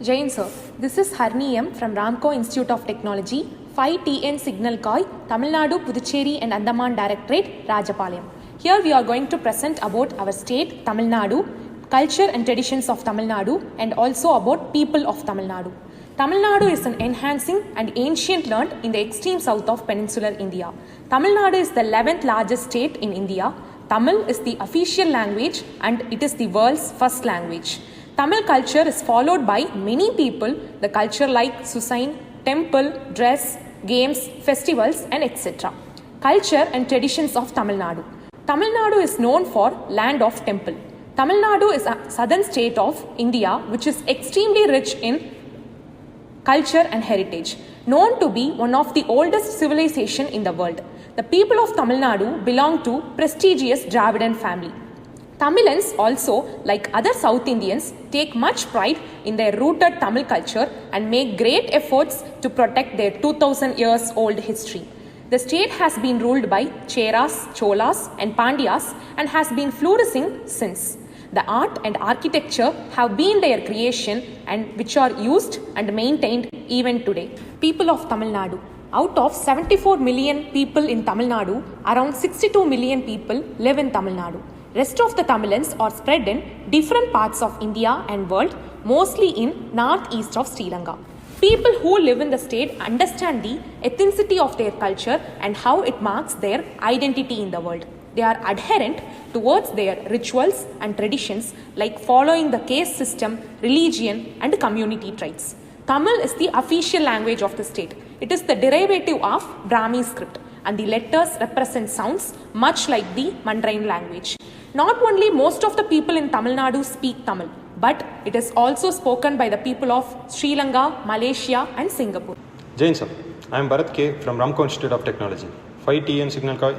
Jain sir, this is Harniyam from Ramco Institute of Technology, 5TN Signal Koi, Tamil Nadu, Puducherry and Andaman Directorate, Rajapalayam. Here we are going to present about our state, Tamil Nadu, culture and traditions of Tamil Nadu, and also about people of Tamil Nadu. Tamil Nadu is an enhancing and ancient land in the extreme south of peninsular India. Tamil Nadu is the 11th largest state in India. Tamil is the official language and it is the world's first language. Tamil culture is followed by many people, the culture like cuisine, temple, dress, games, festivals and etc. Culture and traditions of Tamil Nadu. Tamil Nadu is known for land of temple. Tamil Nadu is a southern state of India which is extremely rich in culture and heritage, known to be one of the oldest civilization in the world. The people of Tamil Nadu belong to prestigious Dravidian family. Tamilans also, like other South Indians, take much pride in their rooted Tamil culture and make great efforts to protect their 2000 years old history. The state has been ruled by Cheras, Cholas and Pandyas and has been flourishing since. The art and architecture have been their creation and which are used and maintained even today. People of Tamil Nadu. Out of 74 million people in Tamil Nadu, around 62 million people live in Tamil Nadu. Rest of the Tamilans are spread in different parts of India and world, mostly in northeast of Sri Lanka. People who live in the state understand the ethnicity of their culture and how it marks their identity in the world. They are adherent towards their rituals and traditions like following the caste system, religion and community traits. Tamil is the official language of the state. It is the derivative of Brahmi script and the letters represent sounds much like the Mandarin language. Not only most of the people in Tamil Nadu speak Tamil, but it is also spoken by the people of Sri Lanka, Malaysia and Singapore. Jain sir, I am Bharat K from Ramco Institute of Technology, 5TN Signal Koi,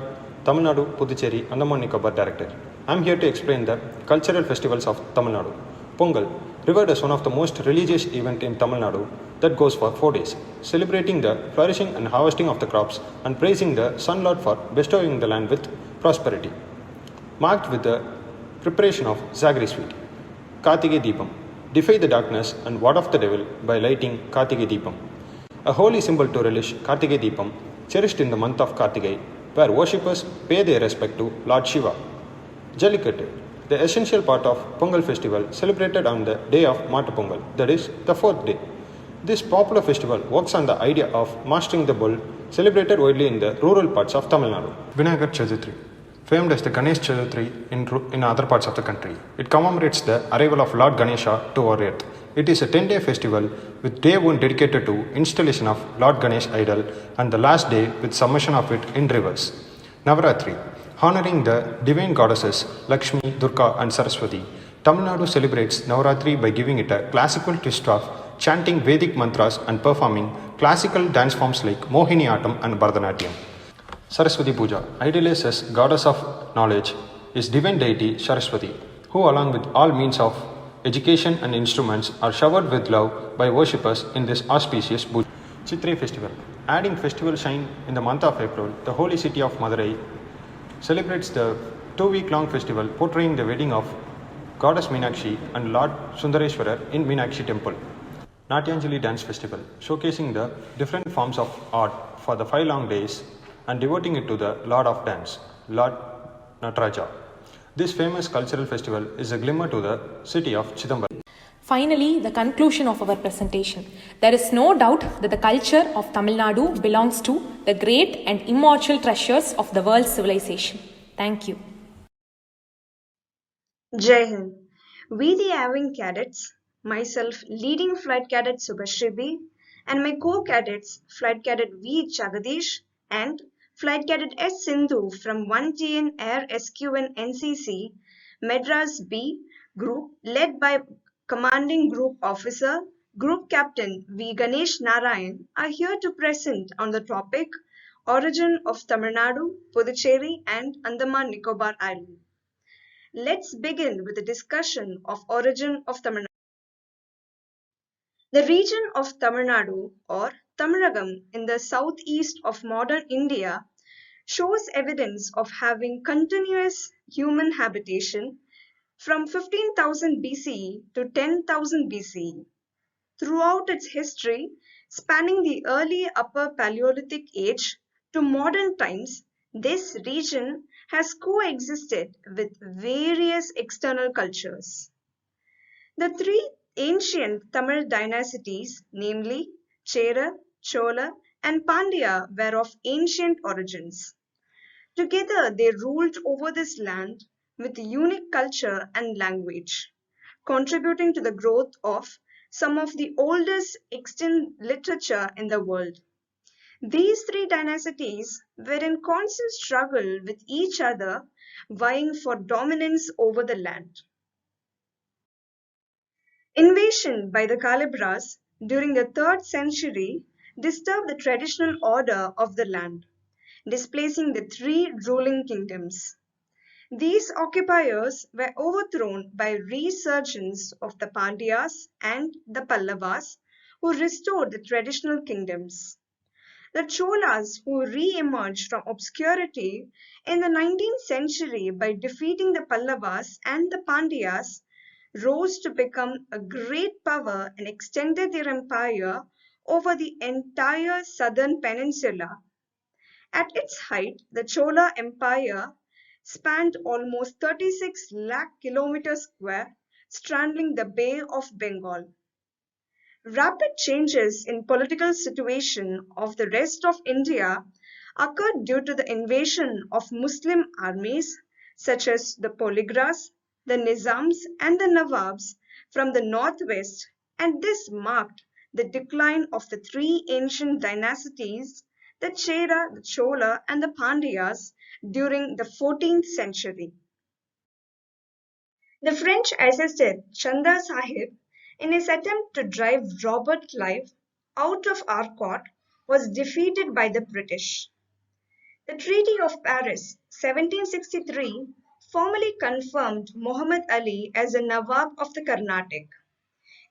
Tamil Nadu, Puducherry, Andaman Nicobar Director. I am here to explain the cultural festivals of Tamil Nadu. Pongal, revered as one of the most religious events in Tamil Nadu that goes for 4 days, celebrating the flourishing and harvesting of the crops and praising the Sun Lord for bestowing the land with prosperity. Marked with the preparation of Zagri sweet. Kartige Deepam, defy the darkness and ward off the devil by lighting Kartige Deepam. A holy symbol to relish Kartige Deepam, cherished in the month of Kartige, where worshippers pay their respect to Lord Shiva. Jallikattu, the essential part of Pongal festival celebrated on the day of Mattu Pongal, that is, the 4th day. This popular festival works on the idea of mastering the bull, celebrated widely in the rural parts of Tamil Nadu. Vinayagar Chaturthi, famed as the Ganesh Chaturthi in other parts of the country. It commemorates the arrival of Lord Ganesha to our earth. It is a 10-day festival with day 1 dedicated to installation of Lord Ganesh idol and the last day with submersion of it in rivers. Navaratri, honoring the divine goddesses Lakshmi, Durga and Saraswati. Tamil Nadu celebrates Navaratri by giving it a classical twist of chanting Vedic mantras and performing classical dance forms like Mohiniyattam and Bharatanatyam. Saraswati Puja, idealized as goddess of knowledge, is divine deity Saraswati, who along with all means of education and instruments are showered with love by worshippers in this auspicious puja. Chitrai festival, adding festival shine in the month of April, the holy city of Madurai celebrates the 2-week-long festival portraying the wedding of Goddess Meenakshi and Lord Sundareshwarar in Meenakshi temple. Natyanjali dance festival, showcasing the different forms of art for the 5 long days and devoting it to the Lord of Dance, Lord Nataraja. This famous cultural festival is a glimmer to the city of Chidambaram. Finally, the conclusion of our presentation. There is no doubt that the culture of Tamil Nadu belongs to the great and immortal treasures of the world's civilization. Thank you. Jai Hind. We the Aving cadets, myself leading Flight Cadet Subhashri B and my co-cadets Flight Cadet V Jagadish and Flight Cadet S Sindhu from 1TN Air SQN NCC, Madras B group led by Commanding Group Officer, Group Captain V Ganesh Narayan are here to present on the topic Origin of Tamil Nadu, Puducherry and Andaman Nicobar Island. Let's begin with a discussion of origin of Tamil Nadu. The region of Tamil Nadu or Tamilagam in the southeast of modern India shows evidence of having continuous human habitation from 15,000 BCE to 10,000 BCE. throughout its history, spanning the early Upper Paleolithic age to modern times. This region has coexisted with various external cultures. The three ancient Tamil dynasties, namely Chera, Chola, and Pandya, were of ancient origins. Together, they ruled over this land with unique culture and language, contributing to the growth of some of the oldest extant literature in the world. These three dynasties were in constant struggle with each other, vying for dominance over the land. Invasion by the Calibras during the 3rd century disturbed the traditional order of the land, displacing the three ruling kingdoms. These occupiers were overthrown by resurgence of the Pandyas and the Pallavas, who restored the traditional kingdoms. The Cholas, who re-emerged from obscurity in the 19th century by defeating the Pallavas and the Pandyas, rose to become a great power and extended their empire over the entire southern peninsula. At its height, the Chola Empire spanned almost 36 lakh kilometers square, straddling the Bay of Bengal. Rapid changes in political situation of the rest of India occurred due to the invasion of Muslim armies such as the Polygras, the Nizams and the Nawabs from the northwest, and this marked the decline of the three ancient dynasties, the Chera, the Chola and the Pandyas during the 14th century. The French assisted Chanda Sahib in his attempt to drive Robert Clive out of Arcot was defeated by the British. The Treaty of Paris, 1763, formally confirmed Muhammad Ali as a Nawab of the Carnatic.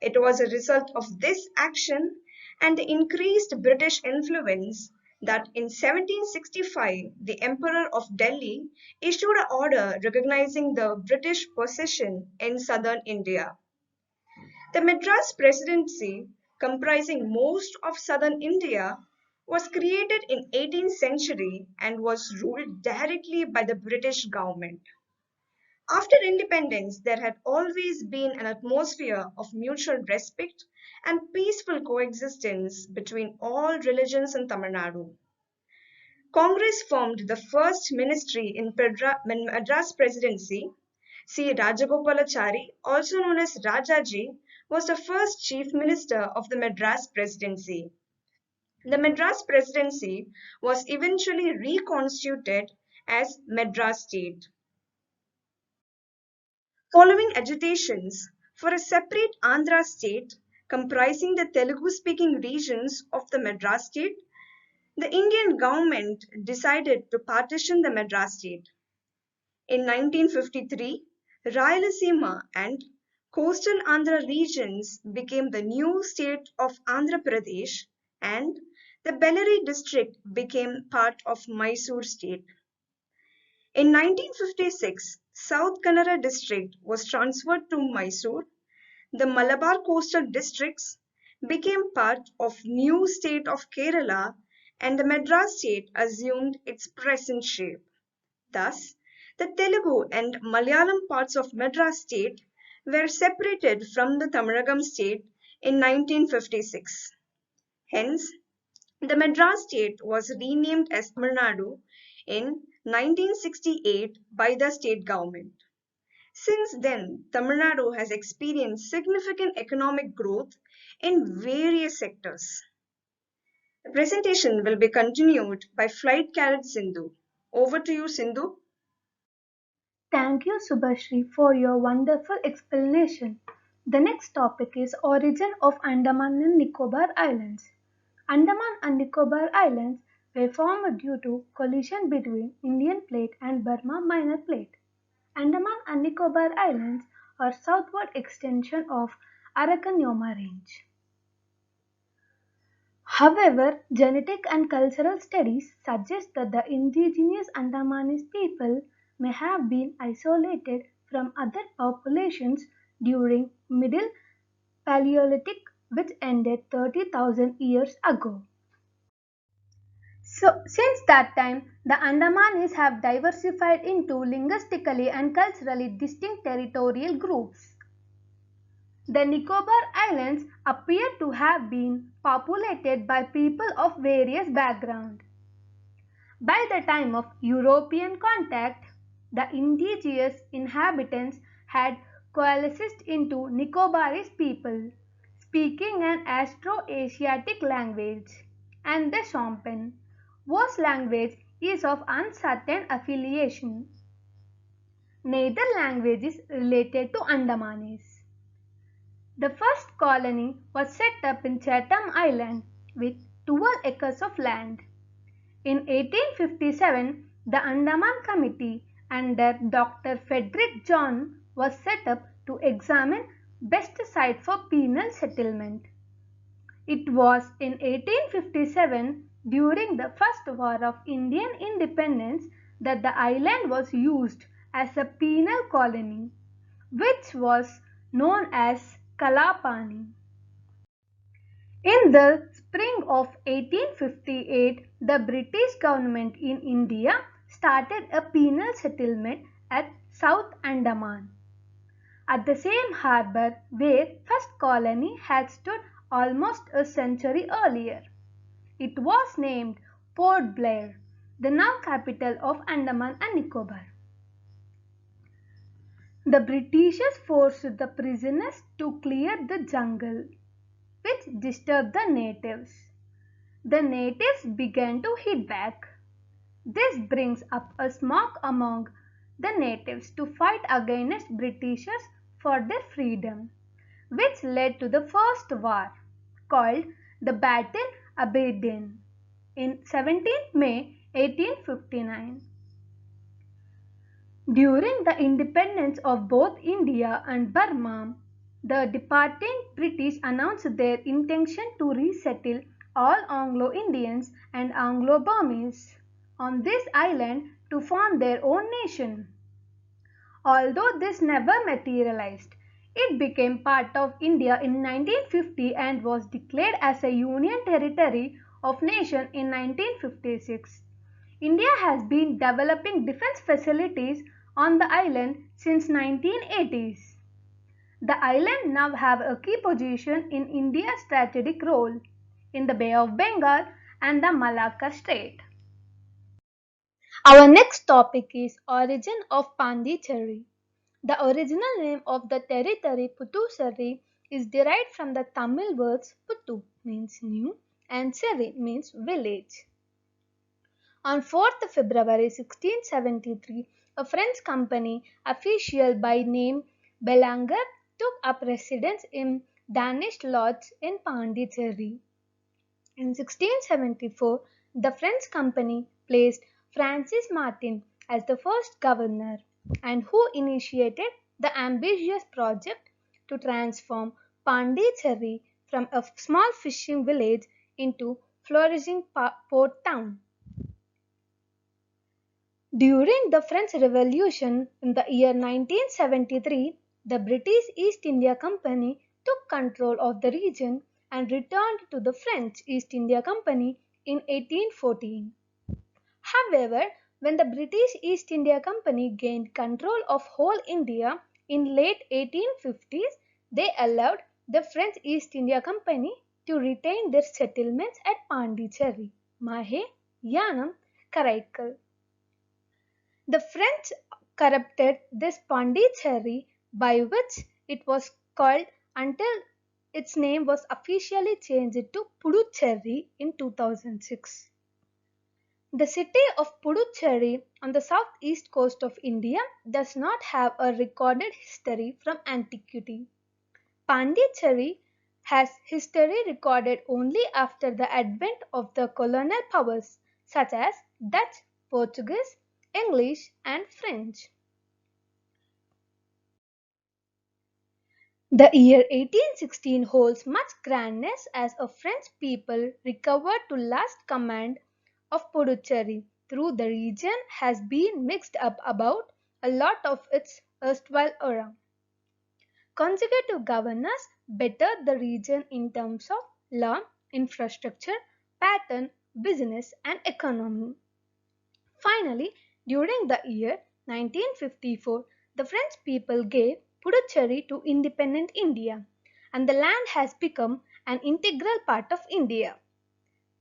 It was a result of this action and the increased British influence that in 1765 the Emperor of Delhi issued an order recognizing the British possession in southern India. The Madras Presidency, comprising most of southern India, was created in 18th century and was ruled directly by the British government. After independence, there had always been an atmosphere of mutual respect and peaceful coexistence between all religions in Tamil Nadu. Congress formed the first ministry in Madras Presidency. C. Rajagopalachari, also known as Rajaji, was the first chief minister of the Madras Presidency. The Madras Presidency was eventually reconstituted as Madras State. Following agitations for a separate Andhra state comprising the Telugu-speaking regions of the Madras state, the Indian government decided to partition the Madras state. In 1953, Rayalaseema and coastal Andhra regions became the new state of Andhra Pradesh and the Bellary district became part of Mysore state. In 1956, South Kannada district was transferred to Mysore. The Malabar coastal districts became part of new state of Kerala and the Madras state assumed its present shape. Thus, the Telugu and Malayalam parts of Madras state were separated from the Tamilagam state in 1956. Hence, the Madras state was renamed as Tamil Nadu in 1968 by the state government. Since then, Tamil Nadu has experienced significant economic growth in various sectors. The presentation will be continued by Flight Cadet Sindhu. Over to you, Sindhu. Thank you, Subhashri, for your wonderful explanation. The next topic is origin of Andaman and Nicobar Islands. Andaman and Nicobar Islands were formed due to collision between Indian Plate and Burma Minor Plate. Andaman and Nicobar Islands are southward extension of Arakan-Yoma Range. However, genetic and cultural studies suggest that the indigenous Andamanese people may have been isolated from other populations during Middle Paleolithic which ended 30,000 years ago. So, since that time, the Andamanis have diversified into linguistically and culturally distinct territorial groups. The Nicobar Islands appear to have been populated by people of various backgrounds. By the time of European contact, the indigenous inhabitants had coalesced into Nicobarese people, speaking an Austro-Asiatic language, and the Shompen, whose language is of uncertain affiliation. Neither language is related to Andamanese. The first colony was set up in Chatham Island with 12 acres of land. In 1857, the Andaman Committee under Dr. Frederick John was set up to examine best site for penal settlement. It was in 1857, during the First War of Indian Independence, that the island was used as a penal colony, which was known as Kalapani. In the spring of 1858, the British government in India started a penal settlement at South Andaman, at the same harbour where first colony had stood almost a century earlier. It was named Port Blair, the now capital of Andaman and Nicobar. The Britishers forced the prisoners to clear the jungle, which disturbed the natives. The natives began to hit back. This brings up a smoke among the natives to fight against Britishers for their freedom, which led to the first war, called the Battle Abaddon, in 17th May 1859. During the independence of both India and Burma, the departing British announced their intention to resettle all Anglo-Indians and Anglo-Burmese on this island to form their own nation. Although this never materialized, it became part of India in 1950 and was declared as a union territory of nation in 1956. India has been developing defense facilities on the island since 1980s. The island now have a key position in India's strategic role in the Bay of Bengal and the Malacca Strait. Our next topic is origin of Pondicherry. The original name of the territory Puttusserry is derived from the Tamil words Puttu means new and Serri means village. On 4th February 1673, a French company official by name Belanger took up residence in Danish lodge in Pondicherry. In 1674, the French company placed Francis Martin as the first governor and who initiated the ambitious project to transform Pondicherry from a small fishing village into flourishing port town. During the French Revolution in the year 1973, the British East India Company took control of the region and returned to the French East India Company in 1814. However, when the British East India Company gained control of whole India in late 1850s, they allowed the French East India Company to retain their settlements at Pondicherry, Mahe, Yanam, Karaikal. The French corrupted this Pondicherry, by which it was called until its name was officially changed to Puducherry in 2006. The city of Puducherry on the southeast coast of India does not have a recorded history from antiquity. Pondicherry has history recorded only after the advent of the colonial powers such as Dutch, Portuguese, English and French. The year 1816 holds much grandness as a French people recovered to last command of Puducherry through the region has been mixed up about a lot of its erstwhile era. Consecutive governors bettered the region in terms of law, infrastructure, pattern, business, and economy. Finally, during the year 1954, the French people gave Puducherry to independent India, and the land has become an integral part of India.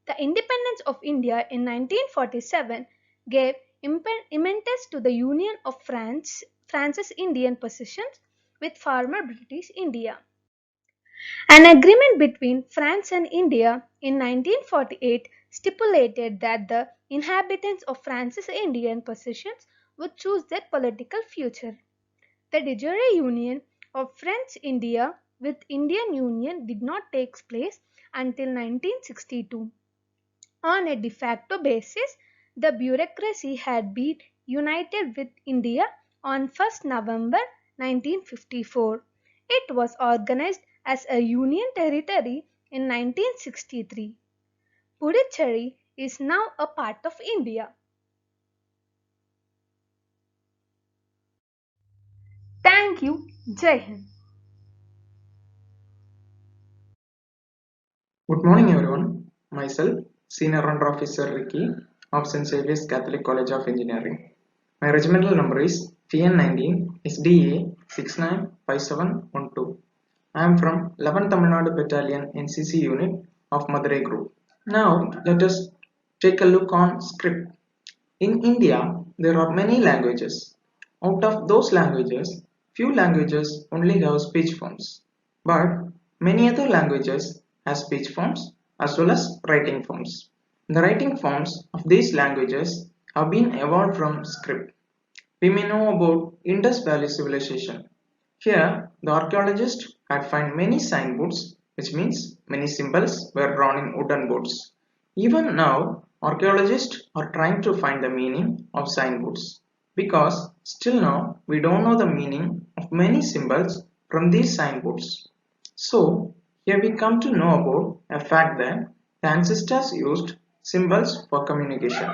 The independence of India in 1947 gave impetus to the union of France's Indian possessions with former British India. An agreement between France and India in 1948 stipulated that the inhabitants of France's Indian possessions would choose their political future. The de jure union of French India with Indian Union did not take place until 1962. On a de facto basis, the bureaucracy had been united with India on 1st November 1954. It was organized as a union territory in 1963. Puducherry is now a part of India. Thank you. Jai Hind. Good morning, everyone. Myself, Senior Under Officer Ricky of St. Xavier's Catholic College of Engineering. My regimental number is TN19 SDA 695712. I am from 11th Tamil Nadu Battalion NCC Unit of Madurai Group. Now, let us take a look on script. In India, there are many languages. Out of those languages, few languages only have speech forms, but many other languages have speech forms as well as writing forms. The writing forms of these languages have been evolved from script. We may know about Indus Valley Civilization. Here, the archaeologists had found many signboards, which means many symbols were drawn in wooden boards. Even now, archaeologists are trying to find the meaning of signboards because still now we don't know the meaning of many symbols from these signboards. So, here we come to know about a fact that the ancestors used symbols for communication.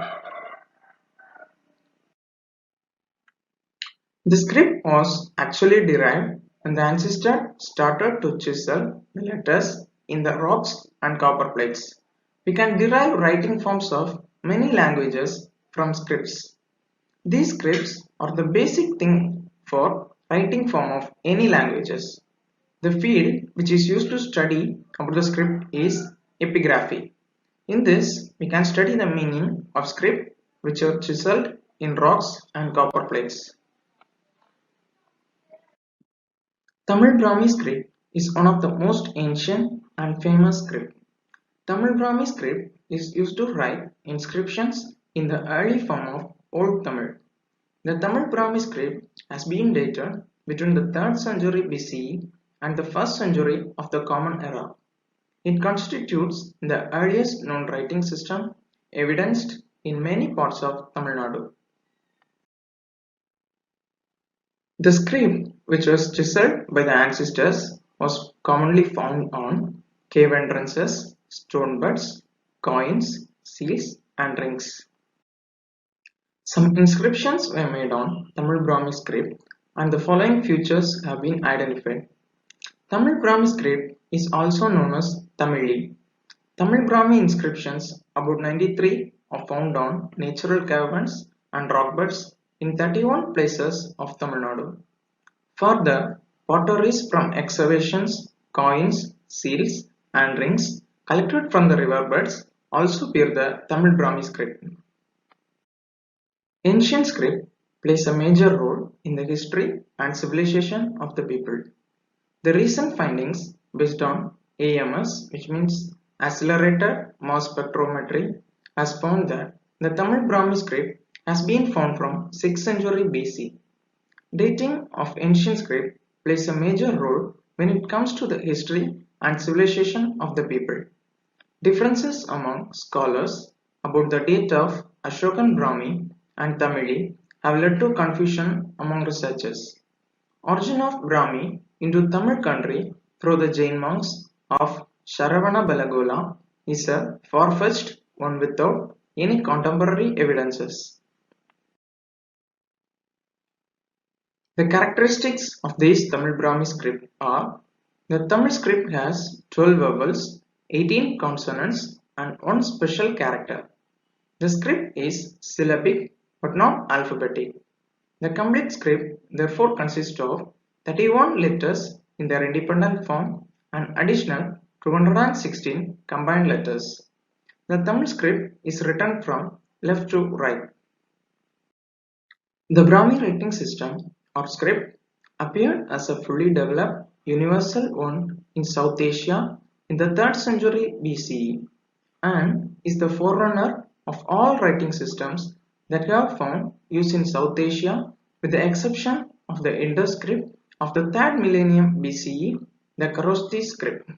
The script was actually derived when the ancestor started to chisel the letters in the rocks and copper plates. We can derive writing forms of many languages from scripts. These scripts are the basic thing for writing form of any languages. The field which is used to study about the script is epigraphy. In this, we can study the meaning of script which are chiseled in rocks and copper plates. Tamil Brahmi script is one of the most ancient and famous script. Tamil Brahmi script is used to write inscriptions in the early form of Old Tamil. The Tamil Brahmi script has been dated between the 3rd century BCE and the 1st century of the Common Era. It constitutes the earliest known writing system evidenced in many parts of Tamil Nadu. The script, which was chiseled by the ancestors, was commonly found on cave entrances, stone buds, coins, seals, and rings. Some inscriptions were made on Tamil Brahmi script, and the following features have been identified. Tamil Brahmi script is also known as Tamili. Tamil Brahmi inscriptions, about 93, are found on natural caverns and rock buds in 31 places of Tamil Nadu. Further, potteries from excavations, coins, seals, and rings collected from the river beds also bear the Tamil Brahmi script. Ancient script plays a major role in the history and civilization of the people. The recent findings based on AMS, which means Accelerated Mass Spectrometry, has found that the Tamil Brahmi script has been found from 6th century BC. Dating of ancient script plays a major role when it comes to the history and civilization of the people. Differences among scholars about the date of Ashokan Brahmi and Tamili have led to confusion among researchers. Origin of Brahmi into Tamil country through the Jain monks of Sharavana Belagola is a far-fetched one without any contemporary evidences. The characteristics of this Tamil Brahmi script are: the Tamil script has 12 vowels, 18 consonants, and one special character. The script is syllabic but not alphabetic. The complete script therefore consists of 31 letters in their independent form and additional 216 combined letters. The Tamil script is written from left to right. The Brahmi writing system or script appeared as a fully developed universal one in South Asia in the 3rd century BCE and is the forerunner of all writing systems that have found use in South Asia with the exception of the Indus script of the 3rd millennium BCE, the Kharosthi script.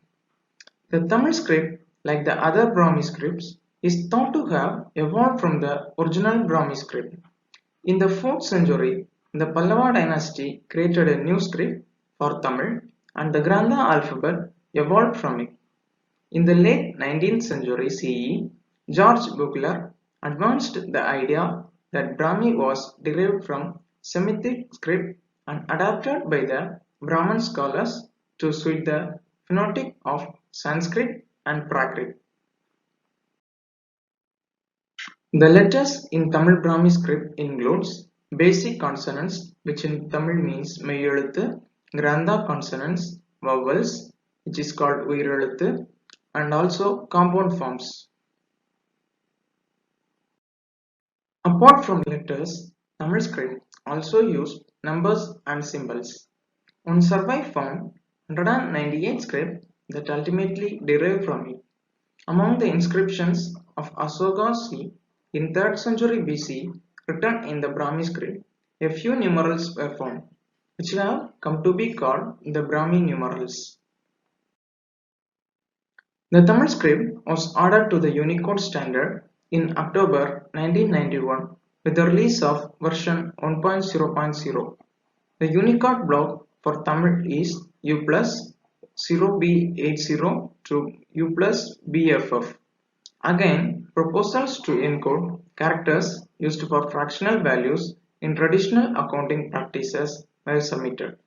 The Tamil script, like the other Brahmi scripts, is thought to have evolved from the original Brahmi script. In the 4th century, the Pallava dynasty created a new script for Tamil and the Grantha alphabet evolved from it. In the late 19th century CE, George Buchler advanced the idea that Brahmi was derived from Semitic script and adapted by the Brahmin scholars to suit the phonetic of Sanskrit and Prakrit. The letters in Tamil Brahmi script includes basic consonants, which in Tamil means Meyyeluthu, Grantha consonants, vowels, which is called Uyireluthu, and also compound forms. Apart from letters, Tamil script also used numbers and symbols. One survey found 198 script that ultimately derived from it. Among the inscriptions of Asoka C in 3rd century BC written in the Brahmi script, a few numerals were found, which have come to be called the Brahmi numerals. The Tamil script was added to the Unicode standard in October 1991 with the release of version 1.0.0. The Unicode block for Tamil is U plus 0B80 to U plus BFF. Again, proposals to encode characters used for fractional values in traditional accounting practices were submitted.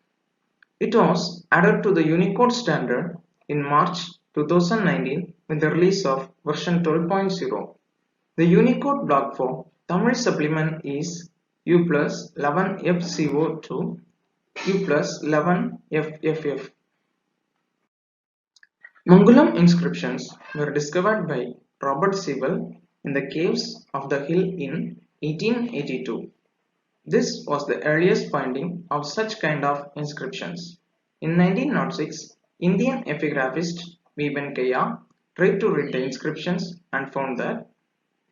It was added to the Unicode standard in March 2019 with the release of version 12.0. The Unicode block for Tamil supplement is U plus 11FCO to U plus 11FFF. Mangulam inscriptions were discovered by Robert Sewell in the caves of the hill in 1882. This was the earliest finding of such kind of inscriptions. In 1906, Indian epigraphist V. Venkaya tried to read the inscriptions and found that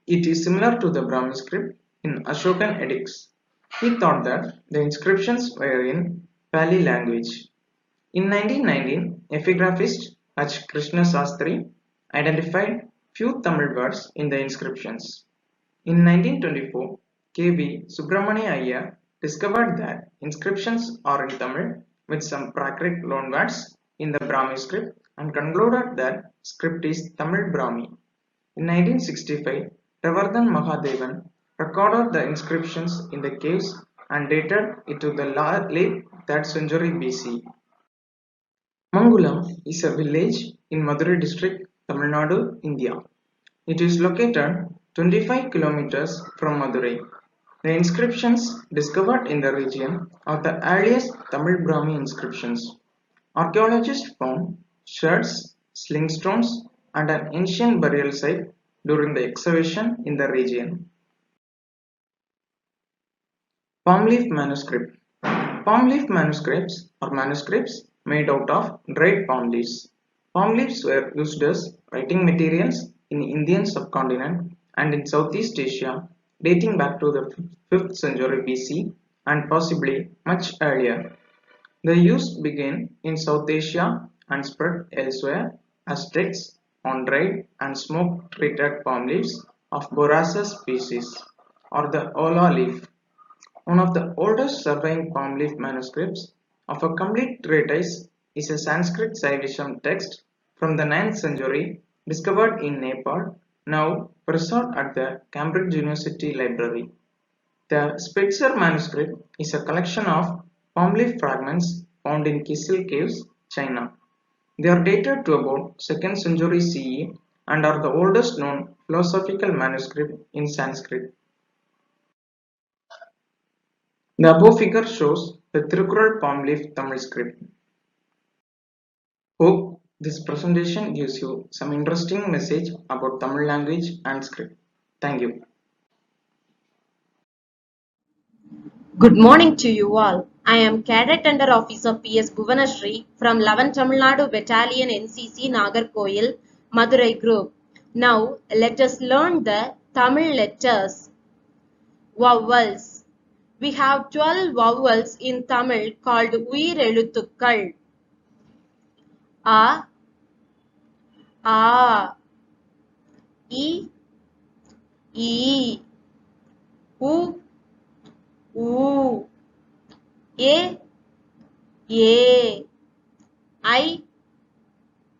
it is similar to the Brahmi script in Ashokan edicts. He thought that the inscriptions were in Pali language. In 1919, epigraphist H. Krishna Sastri identified few Tamil words in the inscriptions. In 1924, K.V. Subramania Iyer discovered that inscriptions are in Tamil with some Prakrit loanwords in the Brahmi script and concluded that script is Tamil Brahmi. In 1965, Travardhan Mahadevan recorded the inscriptions in the caves and dated it to the late 3rd century BC. Mangulam is a village in Madurai district, Tamil Nadu, India. It is located 25 kilometers from Madurai. The inscriptions discovered in the region are the earliest Tamil Brahmi inscriptions. Archaeologists found shards, sling stones, and an ancient burial site during the excavation in the region. Palm leaf manuscript. Palm leaf manuscripts are manuscripts made out of dried palm leaves. Palm leaves were used as writing materials in the Indian subcontinent and in Southeast Asia dating back to the 5th century BC and possibly much earlier. The use began in South Asia and spread elsewhere as texts on dried and smoke-treated palm leaves of Boraces species or the Ola leaf. One of the oldest surviving palm leaf manuscripts of a complete treatise is a Sanskrit Saivism text from the 9th century discovered in Nepal, now preserved at the Cambridge University Library. The Spitzer manuscript is a collection of palm leaf fragments found in Kyzyl caves, China. They are dated to about 2nd century CE and are the oldest known philosophical manuscript in Sanskrit. The above figure shows the Tirukural palm leaf Tamil script. Hope this presentation gives you some interesting message about Tamil language and script. Thank you. Good morning to you all. I am Cadet Under Officer P.S. Bhuvanashri from 11 Tamil Nadu Battalion NCC Nagarkoil, Madurai Group. Now let us learn the Tamil letters. Vowels. We have 12 vowels in Tamil called Uyireluthukkal. A, A, I, E, U, U, A, I,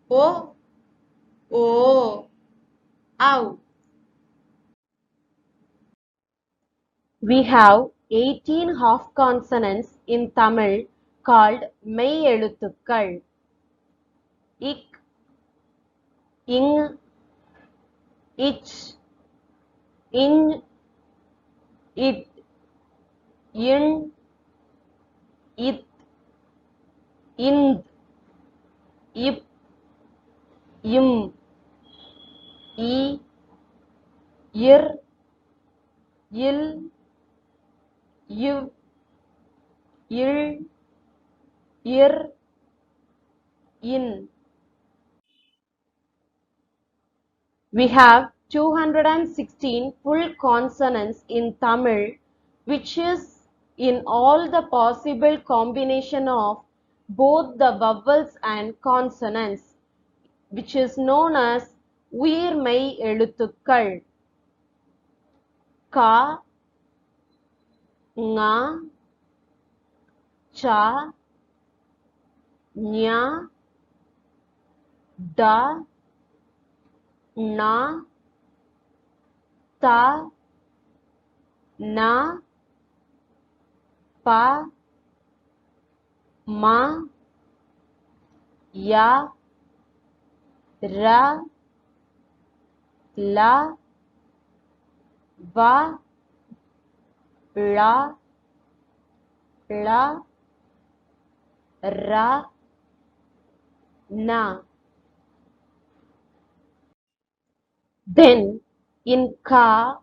O, O, Ow. We have 18 half consonants in Tamil called மெய் எழுத்துக்கள். Ik, ing, ich, in, it, in, it, ind, ip, im, I, ir, il, iv, il, ir, in. We have 216 full consonants in Tamil, which is in all the possible combination of both the vowels and consonants, which is known as உயிர்மெய் எழுத்துக்கள். Ka, nga, cha, nya, da, na, ta, na, pa, ma, ya, ra, la, va, la, ra, na. Then in ka,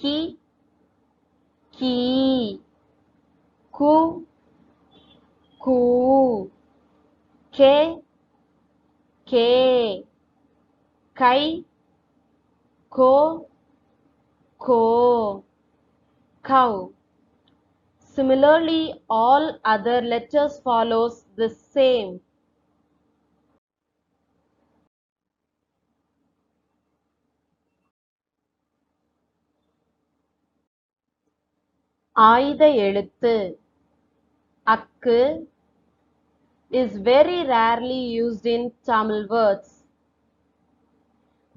ki, ku, ke, kai, ko, cow. Similarly, all other letters follows the same. ஆயுத எழுத்து அக்கு is very rarely used in Tamil words.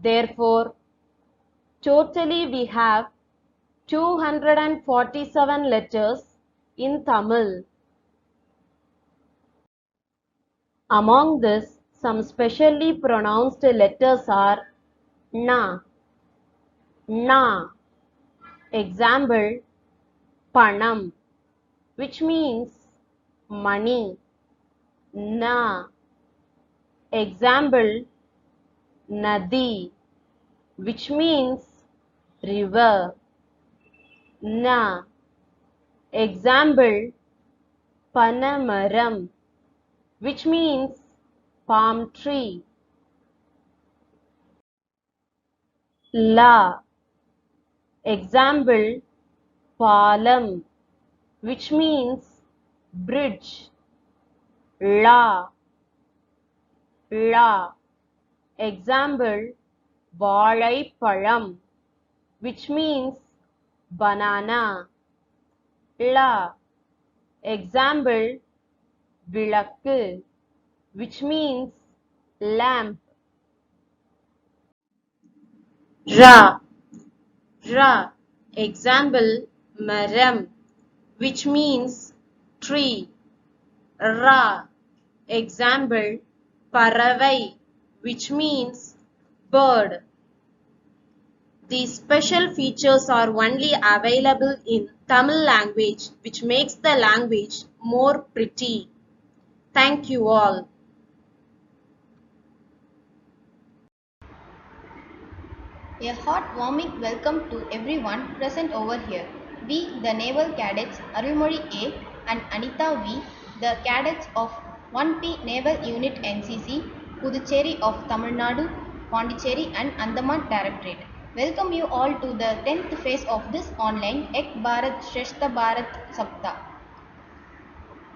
Therefore, totally we have 247 letters in Tamil. Among this, some specially pronounced letters are na, na. Example, panam, which means money. Na. Example, nadi, which means river. Na. Example, panamaram, which means palm tree. La. Example, palam, which means bridge. La. Example, vaazhaipalam, which means banana. La. Example, vilakku, which means lamp. Ra. Example, Maram, which means tree. Ra, example, Paravai, which means bird. These special features are only available in Tamil language, which makes the language more pretty. Thank you all. A heartwarming welcome to everyone present over here. We, the Naval Cadets Arulmozhi A and Anita V, the cadets of 1P Naval Unit NCC, Puducherry of Tamil Nadu, Pondicherry and Andaman Directorate. Welcome you all to the 10th phase of this online Ek Bharat Shrestha Bharat Saptah.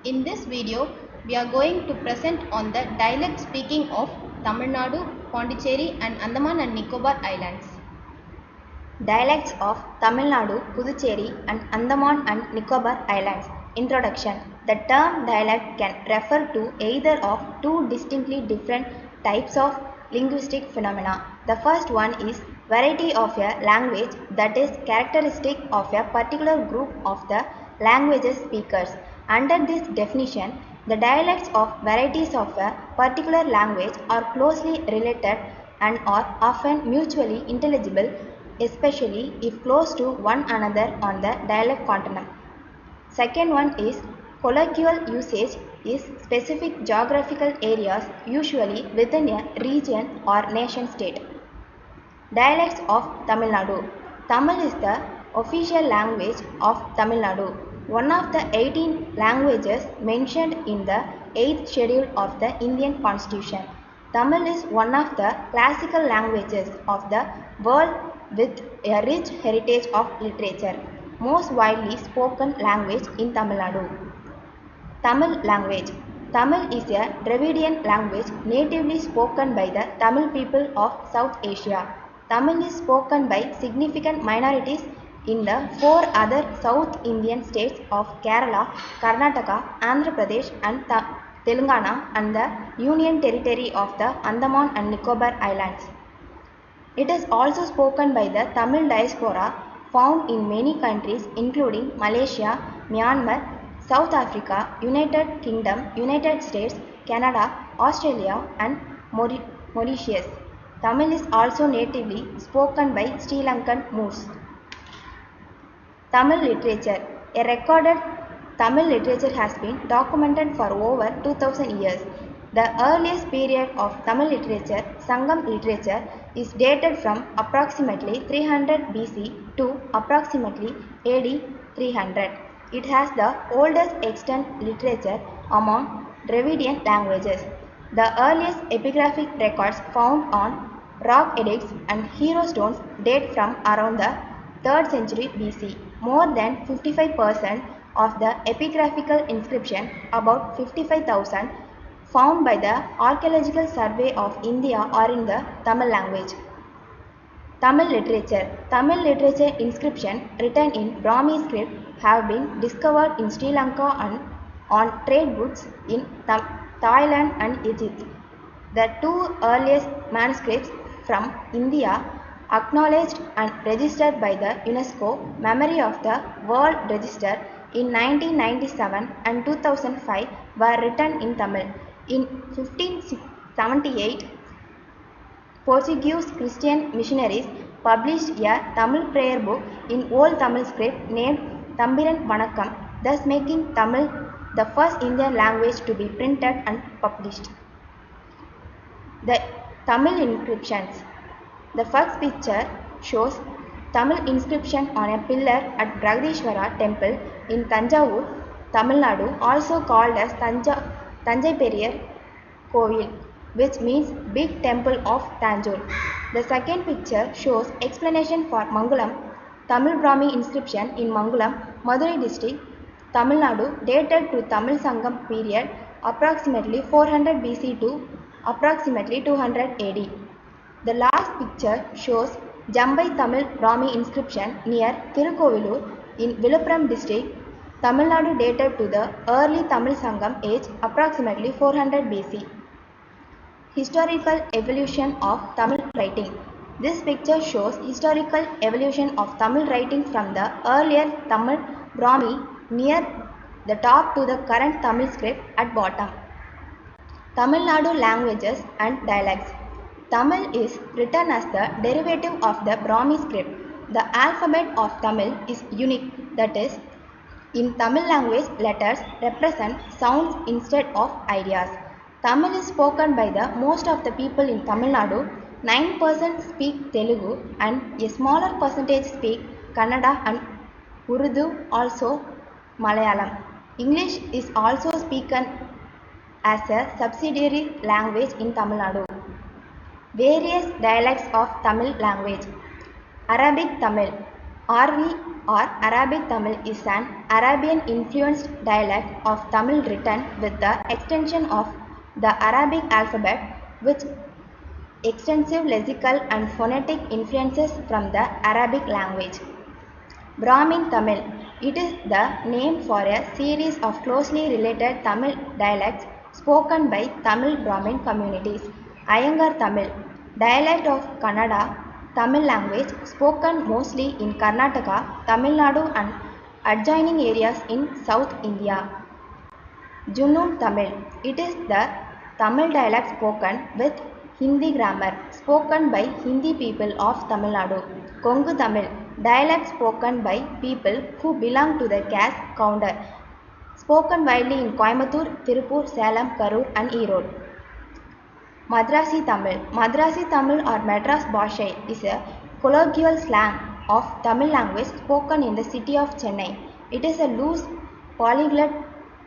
In this video, we are going to present on the dialect speaking of Tamil Nadu, Pondicherry and Andaman and Nicobar Islands. Dialects of Tamil Nadu, Puducherry and Andaman and Nicobar Islands. Introduction. The term dialect can refer to either of two distinctly different types of linguistic phenomena. The first one is variety of a language that is characteristic of a particular group of the language's speakers. Under this definition, the dialects of varieties of a particular language are closely related and are often mutually intelligible, especially if close to one another on the dialect continuum. Second one is colloquial usage is specific geographical areas, usually within a region or nation state. Dialects of Tamil Nadu. Tamil is the official language of Tamil Nadu, one of the 18 languages mentioned in the 8th schedule of the Indian Constitution. Tamil is one of the classical languages of the world with a rich heritage of literature, most widely spoken language in Tamil Nadu. Tamil language. Tamil is a Dravidian language natively spoken by the Tamil people of South Asia. Tamil is spoken by significant minorities in the 4 other South Indian states of Kerala, Karnataka, Andhra Pradesh and Telangana and the Union Territory of the Andaman and Nicobar Islands. It is also spoken by the Tamil diaspora found in many countries including Malaysia, Myanmar, South Africa, United Kingdom, United States, Canada, Australia and Mauritius. Tamil is also natively spoken by Sri Lankan Moors. Tamil literature. A recorded Tamil literature has been documented for over 2000 years. The earliest period of Tamil literature, Sangam literature, is dated from approximately 300 BC to approximately AD 300. It has the oldest extant literature among Dravidian languages. The earliest epigraphic records found on rock edicts and hero stones date from around the 3rd century BC. More than 55% of the epigraphical inscription, about 55,000, found by the Archaeological Survey of India are in the Tamil language. Tamil literature. Tamil literature inscription written in Brahmi script have been discovered in Sri Lanka and on trade goods in Thailand and Egypt. The two earliest manuscripts from India acknowledged and registered by the UNESCO Memory of the World Register in 1997 and 2005 were written in Tamil. In 1578, Portuguese Christian missionaries published a Tamil prayer book in Old Tamil script named Tambiran Vanakkam, thus making Tamil the first Indian language to be printed and published. The Tamil inscriptions. The first picture shows Tamil inscription on a pillar at Bragadishwara temple in Tanjavur, Tamil Nadu, also called as Tanjai Periyar Kovil, which means big temple of Tanjore. The second picture shows explanation for Mangalam, Tamil Brahmi inscription in Mangalam, Madurai district, Tamil Nadu, dated to Tamil Sangam period approximately 400 BC to approximately 200 AD. The last picture shows Jambai Tamil Brahmi inscription near Tirukovilur in Viluppuram district, Tamil Nadu, dated to the early Tamil Sangam age approximately 400 BC. Historical evolution of Tamil writing. This picture shows historical evolution of Tamil writing from the earlier Tamil Brahmi near the top to the current Tamil script at bottom. Tamil Nadu languages and dialects. Tamil is written as the derivative of the Brahmi script. The alphabet of Tamil is unique, that is, in Tamil language, letters represent sounds instead of ideas. Tamil is spoken by the most of the people in Tamil Nadu. 9% speak Telugu and a smaller percentage speak Kannada and Urdu, also Malayalam. English is also spoken as a subsidiary language in Tamil Nadu. Various dialects of Tamil language. Arabic Tamil. RV or Arabic Tamil is an Arabian influenced dialect of Tamil written with the extension of the Arabic alphabet with extensive lexical and phonetic influences from the Arabic language. Brahmin Tamil. It is the name for a series of closely related Tamil dialects spoken by Tamil Brahmin communities. Iyengar Tamil. Dialect of Kannada Tamil language spoken mostly in Karnataka, Tamil Nadu and adjoining areas in South India. Junnun Tamil. It is the Tamil dialect spoken with Hindi grammar, spoken by Hindi people of Tamil Nadu. Kongu Tamil. Dialect spoken by people who belong to the caste Kaundar, spoken widely in Coimbatore, Tirupur, Salem, Karur and Erode. Madrasi Tamil. Madrasi Tamil or Madras Bhashai is a colloquial slang of Tamil language spoken in the city of Chennai. It is a loose polyglot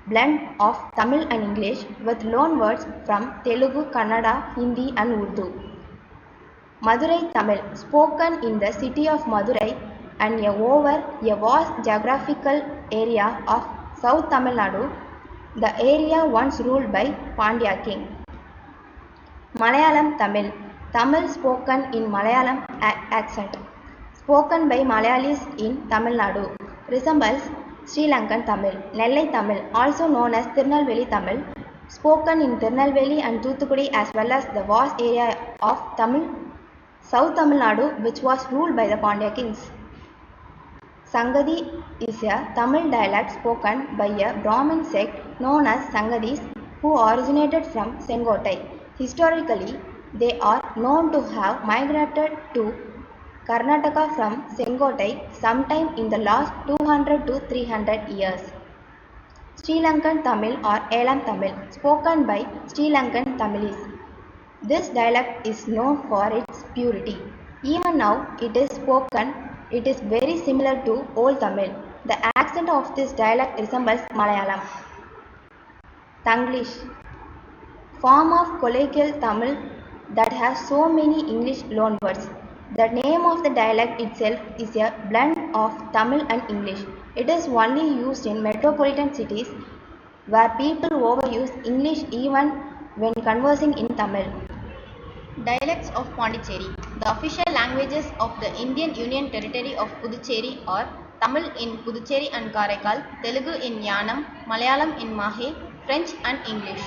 blend of Tamil and English with loan words from Telugu, Kannada, Hindi and Urdu. Madurai Tamil, spoken in the city of Madurai and over a vast geographical area of South Tamil Nadu, the area once ruled by Pandya king. Malayalam Tamil, Tamil spoken in Malayalam accent, spoken by Malayalis in Tamil Nadu, resembles Sri Lankan Tamil. Nellai Tamil, also known as Tirunelveli Tamil, spoken in Tirunelveli and Thoothukudi as well as the vast area of South Tamil Nadu which was ruled by the Pandya kings. Sangadi is a Tamil dialect spoken by a Brahmin sect known as Sangadis who originated from Sengotai. Historically, they are known to have migrated to Karnataka from Sengotai sometime in the last 200 to 300 years. Sri Lankan Tamil or Elam Tamil, spoken by Sri Lankan Tamilis. This dialect is known for its purity. Even now it is spoken, it is very similar to Old Tamil. The accent of this dialect resembles Malayalam. Tanglish, form of colloquial Tamil that has so many English loanwords. The name of the dialect itself is a blend of Tamil and English. It is only used in metropolitan cities where people overuse English even when conversing in Tamil. Dialects of Pondicherry. The official languages of the Indian Union Territory of Puducherry are Tamil in Puducherry and Karaikal, Telugu in Yanam, Malayalam in Mahe, French and English.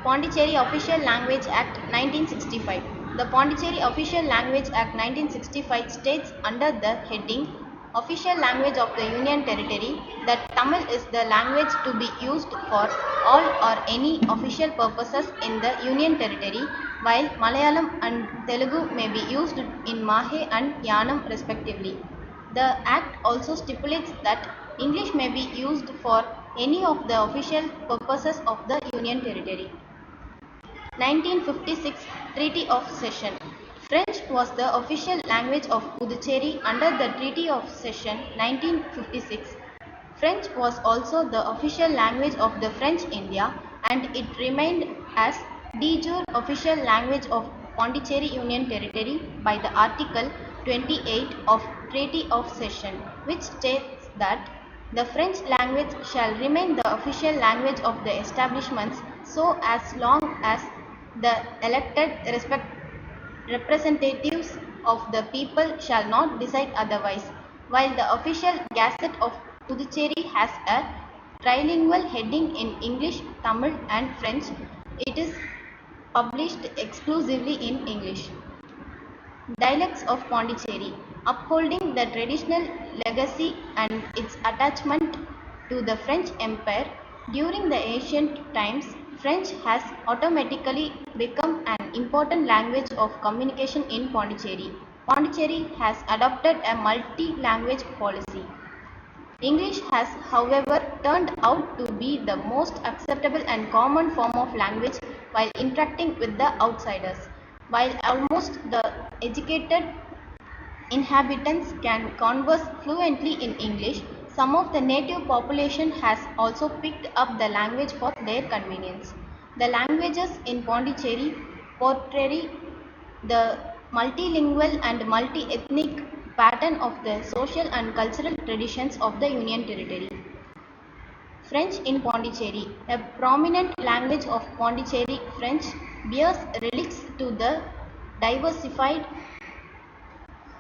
Pondicherry Official Language Act 1965. The Pondicherry Official Language Act 1965 states under the heading Official Language of the Union Territory that Tamil is the language to be used for all or any official purposes in the Union Territory, while Malayalam and Telugu may be used in Mahe and Yanam respectively. The Act also stipulates that English may be used for any of the official purposes of the Union Territory. 1956 Treaty of Cession. French was the official language of Puducherry under the Treaty of Cession 1956. French was also the official language of the French India and it remained as de jure official language of Pondicherry Union Territory by the Article 28 of Treaty of Cession, which states that the French language shall remain the official language of the establishments so as long as the elected representatives of the people shall not decide otherwise. While the official Gazette of Puducherry has a trilingual heading in English, Tamil and French, it is published exclusively in English. Dialects of Pondicherry, upholding the traditional legacy and its attachment to the French Empire during the ancient times, French has automatically become an important language of communication in Pondicherry. Pondicherry has adopted a multi-language policy. English has, however, turned out to be the most acceptable and common form of language while interacting with the outsiders. While almost the educated inhabitants can converse fluently in English, some of the native population has also picked up the language for their convenience. The languages in Pondicherry portray the multilingual and multi-ethnic pattern of the social and cultural traditions of the Union Territory. French in Pondicherry, a prominent language of Pondicherry French, bears relics to the diversified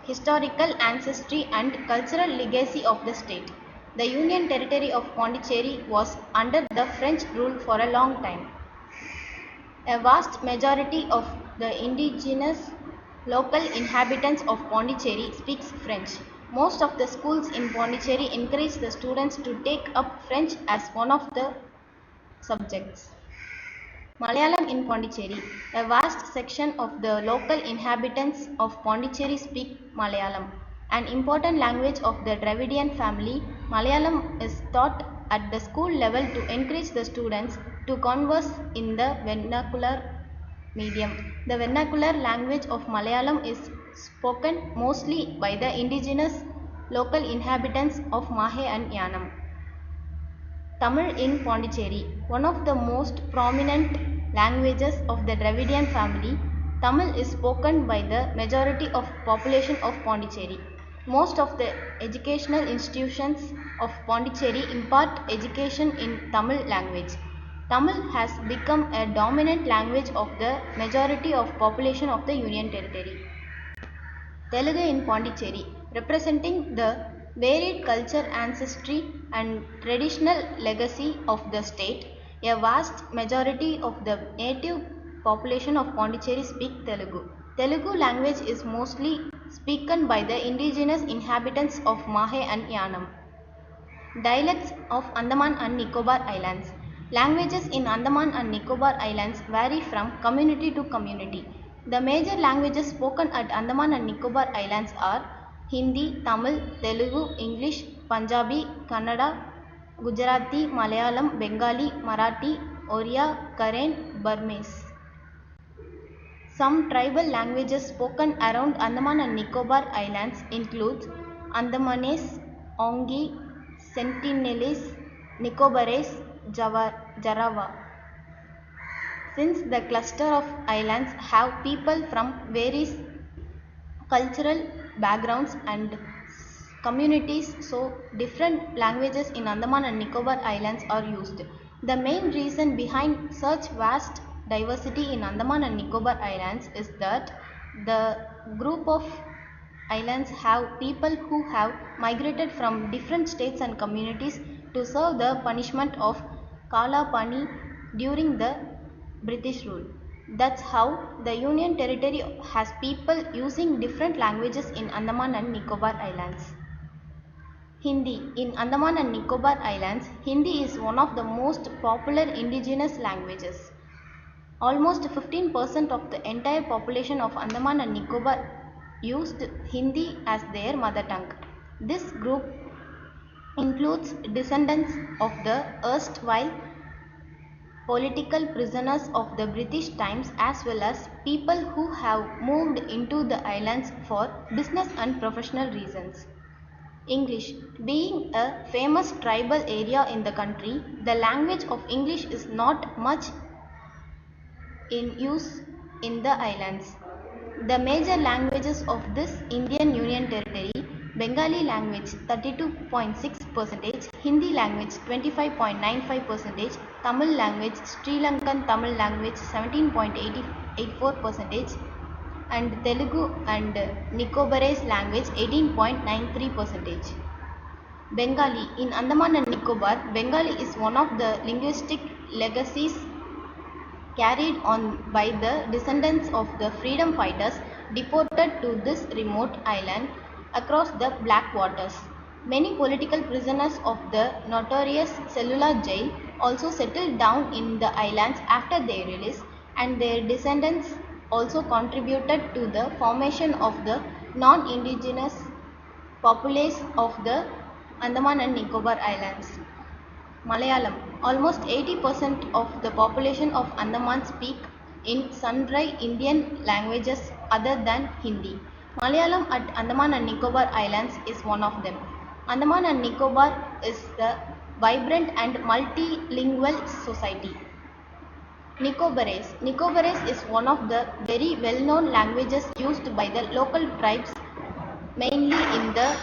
historical ancestry and cultural legacy of the state. The Union Territory of Pondicherry was under the French rule for a long time. A vast majority of the indigenous local inhabitants of Pondicherry speaks French. Most of the schools in Pondicherry encourage the students to take up French as one of the subjects. Malayalam in Pondicherry. A vast section of the local inhabitants of Pondicherry speak Malayalam. An important language of the Dravidian family, Malayalam is taught at the school level to encourage the students to converse in the vernacular medium. The vernacular language of Malayalam is spoken mostly by the indigenous local inhabitants of Mahe and Yanam. Tamil in Pondicherry, one of the most prominent languages of the Dravidian family, Tamil is spoken by the majority of population of Pondicherry. Most of the educational institutions of Pondicherry impart education in Tamil language. Tamil has become a dominant language of the majority of population of the Union Territory. Telugu in Pondicherry, representing the varied culture, ancestry and traditional legacy of the state. A vast majority of the native population of Pondicherry speak Telugu. Telugu language is mostly spoken by the indigenous inhabitants of Mahe and Yanam. Dialects of Andaman and Nicobar Islands. Languages in Andaman and Nicobar Islands vary from community to community. The major languages spoken at Andaman and Nicobar Islands are Hindi, Tamil, Telugu, English, Punjabi, Kannada, Gujarati, Malayalam, Bengali, Marathi, Oriya, Karen, Burmese. Some tribal languages spoken around Andaman and Nicobar Islands include Andamanese, Ongi, Sentinelese, Nicobarese, Jarawa. Since the cluster of islands have people from various cultural backgrounds and communities, so different languages in Andaman and Nicobar Islands are used. The main reason behind such vast diversity in Andaman and Nicobar Islands is that the group of islands have people who have migrated from different states and communities to serve the punishment of Kala Pani during the British rule. That's how the Union Territory has people using different languages in Andaman and Nicobar Islands. Hindi. In Andaman and Nicobar Islands, Hindi is one of the most popular indigenous languages. Almost 15% of the entire population of Andaman and Nicobar used Hindi as their mother tongue. This group includes descendants of the erstwhile political prisoners of the British times as well as people who have moved into the islands for business and professional reasons. English. Being a famous tribal area in the country, the language of English is not much in use in the islands. The major languages of this Indian Union Territory: Bengali language 32.6%, Hindi language 25.95%, Tamil language, Sri Lankan Tamil language 17.84%, and Telugu and Nicobarese language 18.93%. Bengali. In Andaman and Nicobar, Bengali is one of the linguistic legacies carried on by the descendants of the freedom fighters deported to this remote island across the Black Waters. Many political prisoners of the notorious cellular jail also settled down in the islands after their release, and their descendants also contributed to the formation of the non-indigenous populace of the Andaman and Nicobar Islands. Malayalam. Almost 80% of the population of Andaman speak in sundry Indian languages other than Hindi. Malayalam at Andaman and Nicobar Islands is one of them. Andaman and Nicobar is a vibrant and multilingual society. Nicobarese is one of the very well-known languages used by the local tribes, mainly in the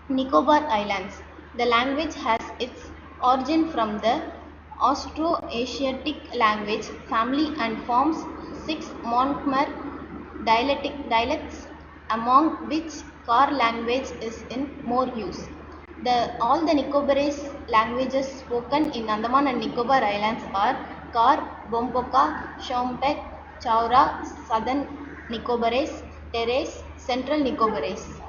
Nicobar Islands. The language has its origin from the Austroasiatic language family and forms 6 monomer dialects, among which Kar language is in more use. All the Nicobarese languages spoken in Andaman and Nicobar Islands are Kar, Bompoka, Shompek, Chaura, Southern Nicobarese, Teres, Central Nicobarese.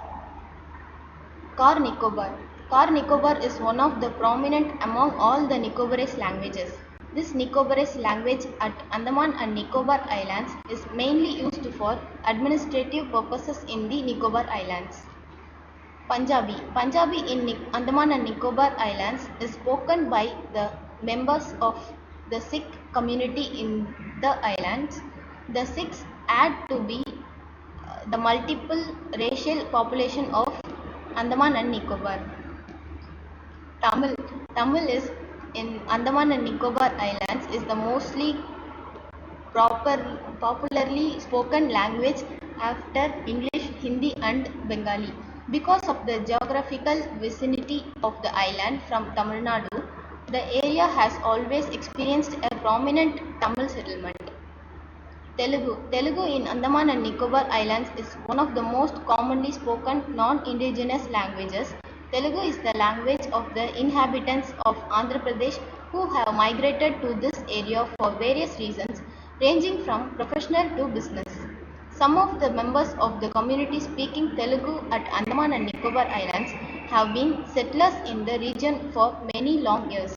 Kar Nicobar is one of the prominent among all the Nicobarese languages. This Nicobarese language at Andaman and Nicobar Islands is mainly used for administrative purposes in the Nicobar Islands. Punjabi in Andaman and Nicobar Islands is spoken by the members of the Sikh community in the islands. The Sikhs add to be the multiple racial population of Andaman and Nicobar. Tamil is in Andaman and Nicobar Islands is the mostly popularly spoken language after English, Hindi and Bengali. Because of the geographical vicinity of the island from Tamil Nadu, the area has always experienced a prominent Tamil settlement. Telugu in Andaman and Nicobar Islands is one of the most commonly spoken non-indigenous languages. Telugu is the language of the inhabitants of Andhra Pradesh who have migrated to this area for various reasons, ranging from professional to business. Some of the members of the community speaking Telugu at Andaman and Nicobar Islands have been settlers in the region for many long years.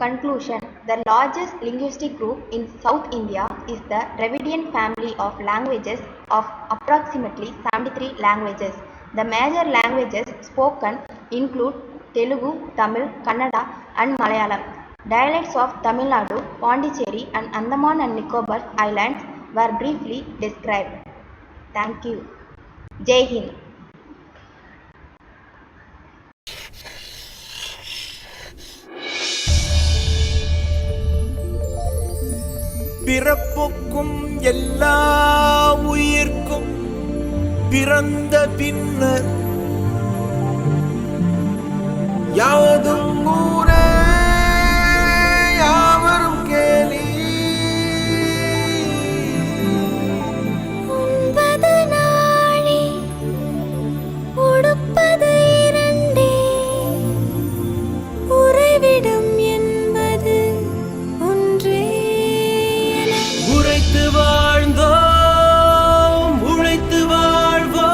Conclusion. The largest linguistic group in South India is the Dravidian family of languages of approximately 73 languages. The major languages spoken include Telugu, Tamil, Kannada and Malayalam. Dialects of Tamil Nadu, Pondicherry and Andaman and Nicobar Islands were briefly described. Thank you. Jai Hind. பிறப்புக்கும் எல்லா உயிர்க்கும் பிறந்த பின்னர் யாவதும் ஊரே யாவரும் கேலி. உண்பது நாழி உடுப்பது இரண்டே உறைவிடம் என்பது ஒன்றே. உழைத்து வாழ்ந்தோம் உழைத்து வாழ்வோம்.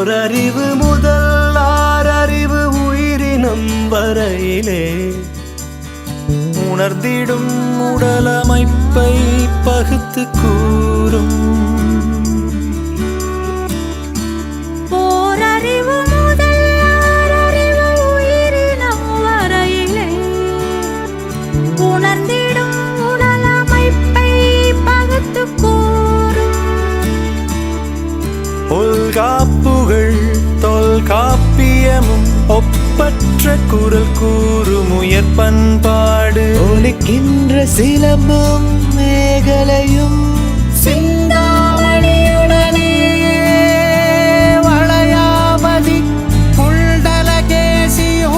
ஓரறிவு முதல் ஆறறிவு உயிரினம் வரையிலே உணர்ந்திடும் உடலமைப்பை பகுத்து கூறும். ஓரறிவு முதல் ஆறறிவு உயிரினம் வரையிலே உணர்ந்திடும் உடலமைப்பை பகுத்து கூறும். தொல்காப்புகள் தொல்காப்பியமும் ஒப்பற்ற குரல் கூறும் உயர் பண்பாடு. ஒலிக்கின்ற சிலம்பும் மேகலையும் சிந்தாமணியுடனே வளையாமதி புல்டலகேசியோ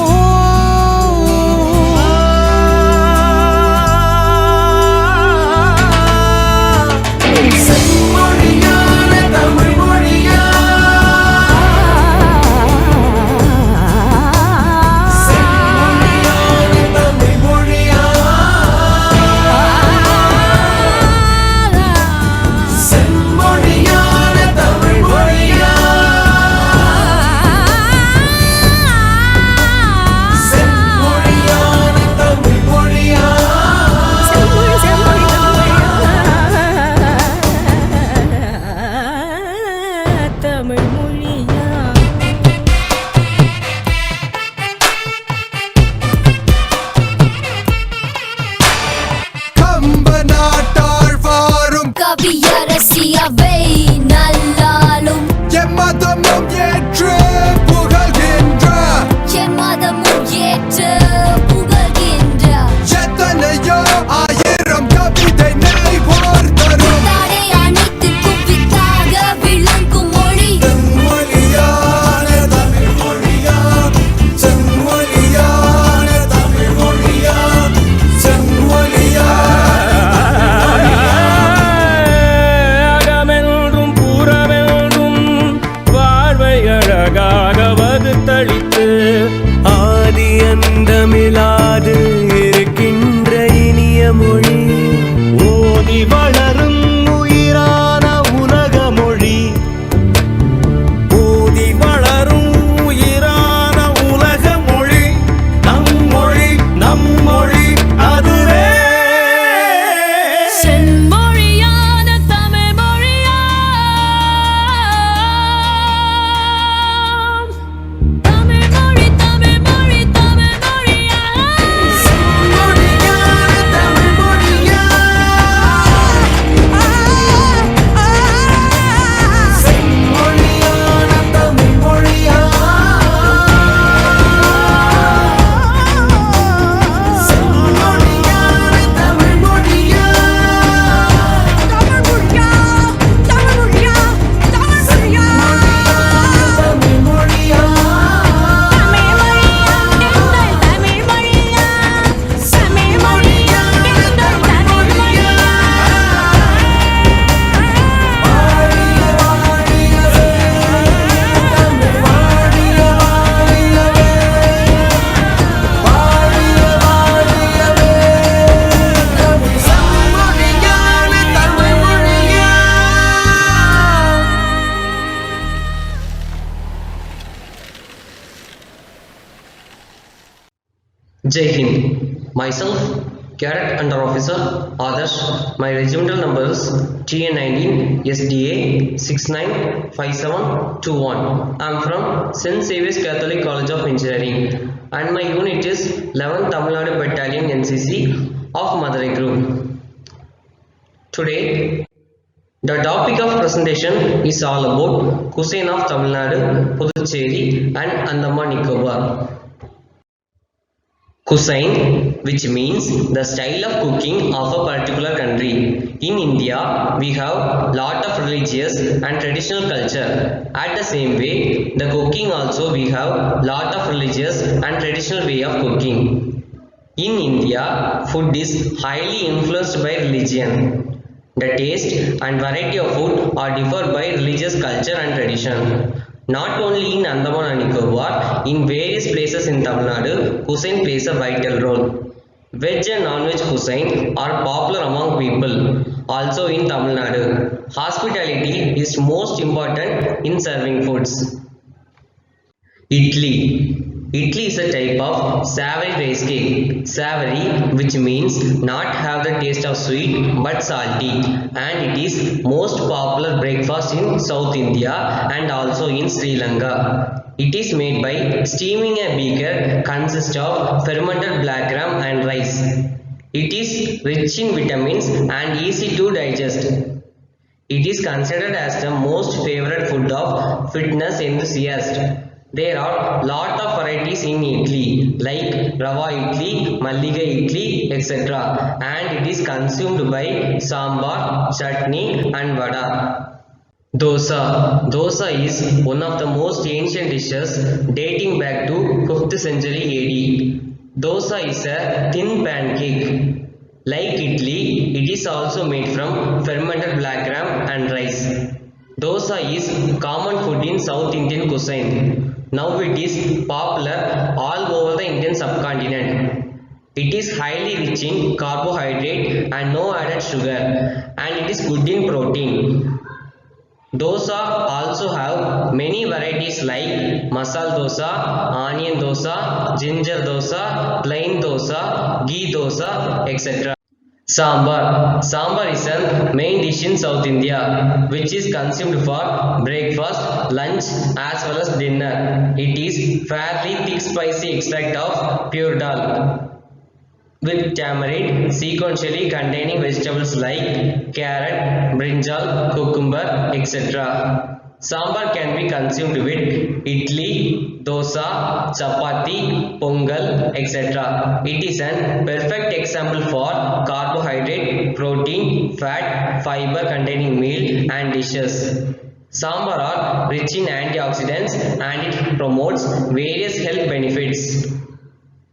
செம்மொழியான தமிழ் மொழியா கவியரசியவை நல்லாலும் எம்மதமும் ஏற்று புகழ்கின்ற எம்மதமும் ஏற்று புகழ்கின்ற எத்தனையோ ஆயிரம் கவிதை நெய்வோர் தரும் தாடை அனைத்து குவித்தாக விளங்கும் மொழி செம்மொழியான தமிழ் மொழியா செம்மொழியான தமிழ் மொழியா செம்மொழியா அகமென்றும் புறமென்றும் வாழ்வை அழகாக வகுத்தளித்து ஆதி அந்தமிலாது இருக்கின்ற இனிய மொழி ஓதி வளரும் உயிரான உலக மொழி ஓதி வளரும் உயிரான உலக மொழி நம் மொழி அதுவே செம்மொழியான தமிழ் மொழியாம். தமிழ் மொழி தமிழ் மொழி தமிழ் மொழியாம். செம்மொழியான தமிழ் மொழியா செம்மொழியான தமிழ் மொழியா செம்மொழியான தமிழ் மொழியா தமிழ் மொழியா Jai Hind. Myself, Cadet Under Officer Adarsh. My regimental number is TN19 SDA 695721. I am from St. Xavier's Catholic College of Engineering and my unit is 11th Tamil Nadu Battalion NCC of Madurai Group. Today, the topic of presentation is all about cuisine of Tamil Nadu, Puducherry and Andaman Nicobar. Cuisine, which means the style of cooking of a particular country. In India, we have lot of religious and traditional culture. At the same way, the cooking also we have lot of religious and traditional way of cooking. In India, food is highly influenced by religion. The taste and variety of food are differed by religious culture and tradition. Not only in Andaman and Nicobar, in various places in Tamil Nadu, cuisine plays a vital role. Veg and non-veg cuisine are popular among people. Also in Tamil Nadu, hospitality is most important in serving foods. Idli. Idli is a type of savory rice cake. Savory, which means not have the taste of sweet but salty, and it is most popular breakfast in South India and also in Sri Lanka. It is made by steaming a beaker consists of fermented black gram and rice. It is rich in vitamins and easy to digest. It is considered as the most favorite food of fitness enthusiasts. There are lot of varieties in idli like rava idli, malliga idli, etc. and it is consumed by sambar, chutney and vada. Dosa. Dosa is one of the most ancient dishes dating back to 5th century AD. Dosa is a thin pancake. Like idli, it is also made from fermented black gram and rice. Dosa is common food in South Indian cuisine. Now it is popular all over the Indian subcontinent. It is highly rich in carbohydrate and no added sugar, and it is good in protein. Dosa also have many varieties like masala dosa, onion dosa, ginger dosa, plain dosa, ghee dosa, etc. Sambar. Sambar is a main dish in South India, which is consumed for breakfast, lunch as well as dinner. It is fairly thick spicy extract of pure dal with tamarind sequentially containing vegetables like carrot, brinjal, cucumber, etc. Sambar can be consumed with idli, dosa, chapati, pongal, etc. It is a perfect example for carbohydrate, protein, fat, fiber containing meal and dishes. Sambar are rich in antioxidants and it promotes various health benefits.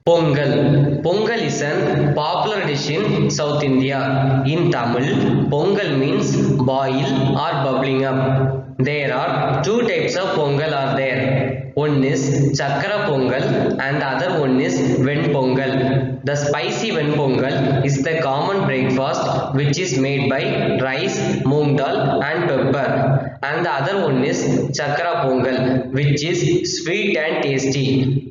Pongal. Pongal is a popular dish in South India. In Tamil, Pongal means boil or bubbling up. There are two types of Pongal are there. One is Chakra Pongal and the other one is Ven Pongal. The spicy Ven Pongal is the common breakfast which is made by rice, moong dal and pepper. And the other one is Chakra Pongal which is sweet and tasty.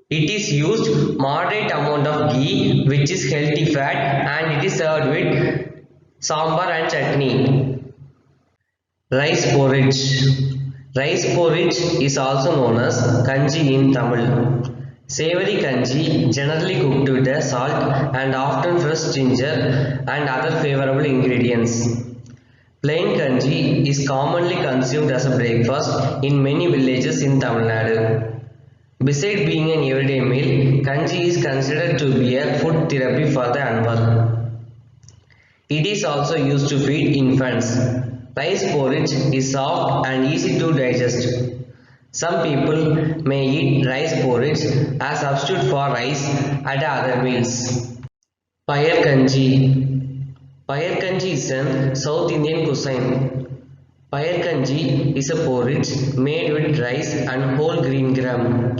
It is used moderate amount of ghee which is healthy fat and it is served with sambar and chutney. Rice porridge. Rice porridge is also known as kanji in Tamil. Savory kanji generally cooked with salt and often fresh ginger and other favorable ingredients. Plain kanji is commonly consumed as a breakfast in many villages in Tamil Nadu. Besides being an everyday meal, kanji is considered to be a food therapy for the unwell. It is also used to feed infants. Rice porridge is soft and easy to digest. Some people may eat rice porridge as substitute for rice at other meals. Payar kanji. Payar kanji is a South Indian cuisine. Payar kanji is a porridge made with rice and whole green gram.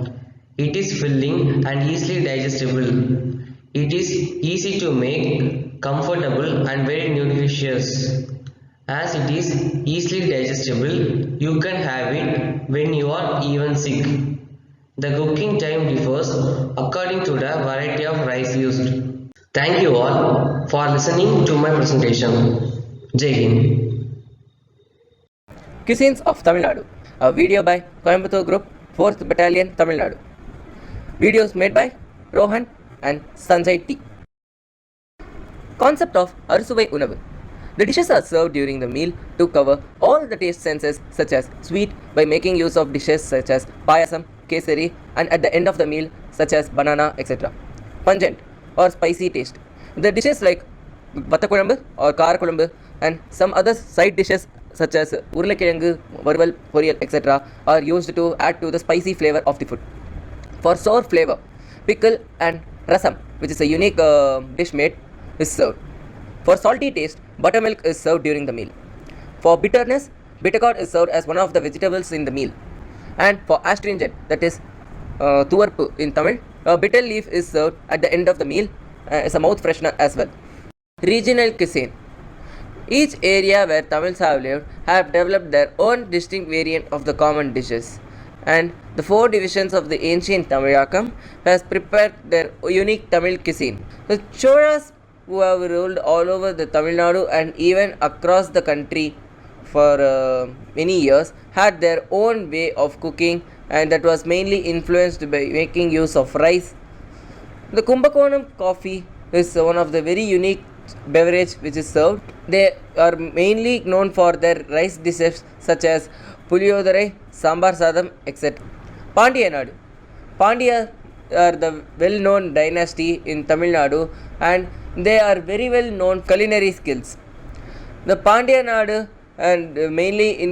It is filling and easily digestible. It is easy to make, comfortable and very nutritious. As it is easily digestible, you can have it when you are even sick. The cooking time differs according to the variety of rice used. Thank you all for listening to my presentation. Jai Hind. Cuisines of Tamil Nadu, a video by Coimbatore Group, 4th Battalion, Tamil Nadu. Videos made by Rohan and Sanjay T. Concept of Arusuvai Unavu. The dishes are served during the meal to cover all the taste senses such as sweet by making use of dishes such as payasam, kesari, and at the end of the meal such as banana, etc. Pungent or spicy taste. The dishes like vattakulambu or karakulambu and some other side dishes such as urulakilangu, varval, poriyal, etc. are used to add to the spicy flavor of the food. For sour flavor, pickle and rasam, which is a unique dish made, is served. For salty taste, buttermilk is served during the meal. For bitterness, bitter gourd is served as one of the vegetables in the meal. And for astringent, that is tuvarpu in Tamil, bitter leaf is served at the end of the meal as a mouth freshener as well. Regional cuisine. Each area where Tamils have lived have developed their own distinct variant of the common dishes. and the four divisions of the ancient Tamilakam has prepared their unique Tamil cuisine. The Cholas, who have ruled all over the Tamil Nadu and even across the country for many years, had their own way of cooking, and that was mainly influenced by making use of rice. The Kumbakonam coffee is one of the very unique beverage which is served. They are mainly known for their rice dishes such as Puliyodare, Sambar Sadam, etc. Pandya Nadu. Pandya are the well-known dynasty in Tamil Nadu, and they are very well known culinary skills. The Pandya Nadu and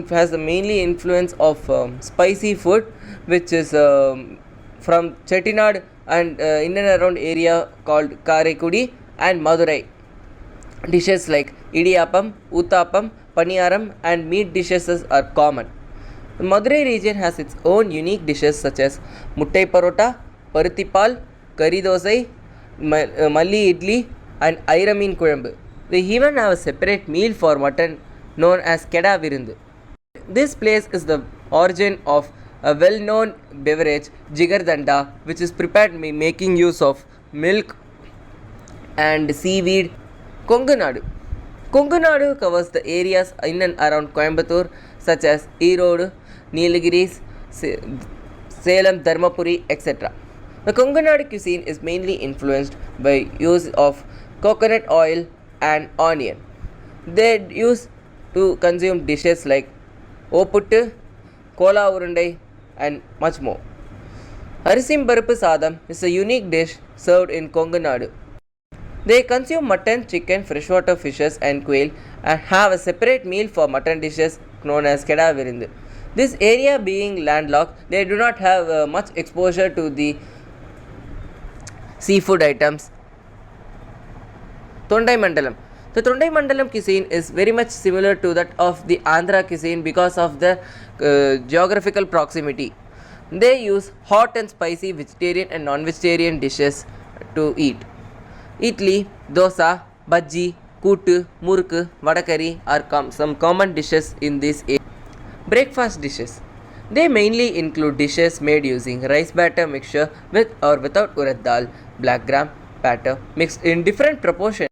has the mainly influence of spicy food, which is from Chettinad and in and around area called Karekudi and Madurai. Dishes like Idiyappam, Uttapam, Paniyaram and meat dishes are common. The Madurai region has its own unique dishes such as Muttai Parota, Paruthipal, Curry Dosai, Malli Idli and Airamin Kulambu. They even have a separate meal for mutton known as Keda Virundu. This place is the origin of a well-known beverage, Jigardanda, which is prepared by making use of milk and seaweed. Kongu Nadu. Kongu Nadu covers the areas in and around Coimbatore such as Erode, Nilgiris, Salem, Dharmapuri, etc. The Kongu Nadu cuisine is mainly influenced by use of coconut oil and onion. They used to consume dishes like Oputtu, Kola Urundai and much more. Harisim Barupu Sadam is a unique dish served in Kongu Nadu. They consume mutton, chicken, freshwater fishes and quail and have a separate meal for mutton dishes known as Keda Virindu. This area being landlocked, they do not have much exposure to the seafood items. Tondai Mandalam. The Tondai Mandalam cuisine is very much similar to that of the Andhra cuisine because of the geographical proximity. They use hot and spicy vegetarian and non-vegetarian dishes to eat. Idli, dosa, bhaji, kootu, murukku, vadakari are some common dishes in this area. Breakfast dishes. They mainly include dishes made using rice batter mixture with or without urad dal, black gram batter mixed in different proportions,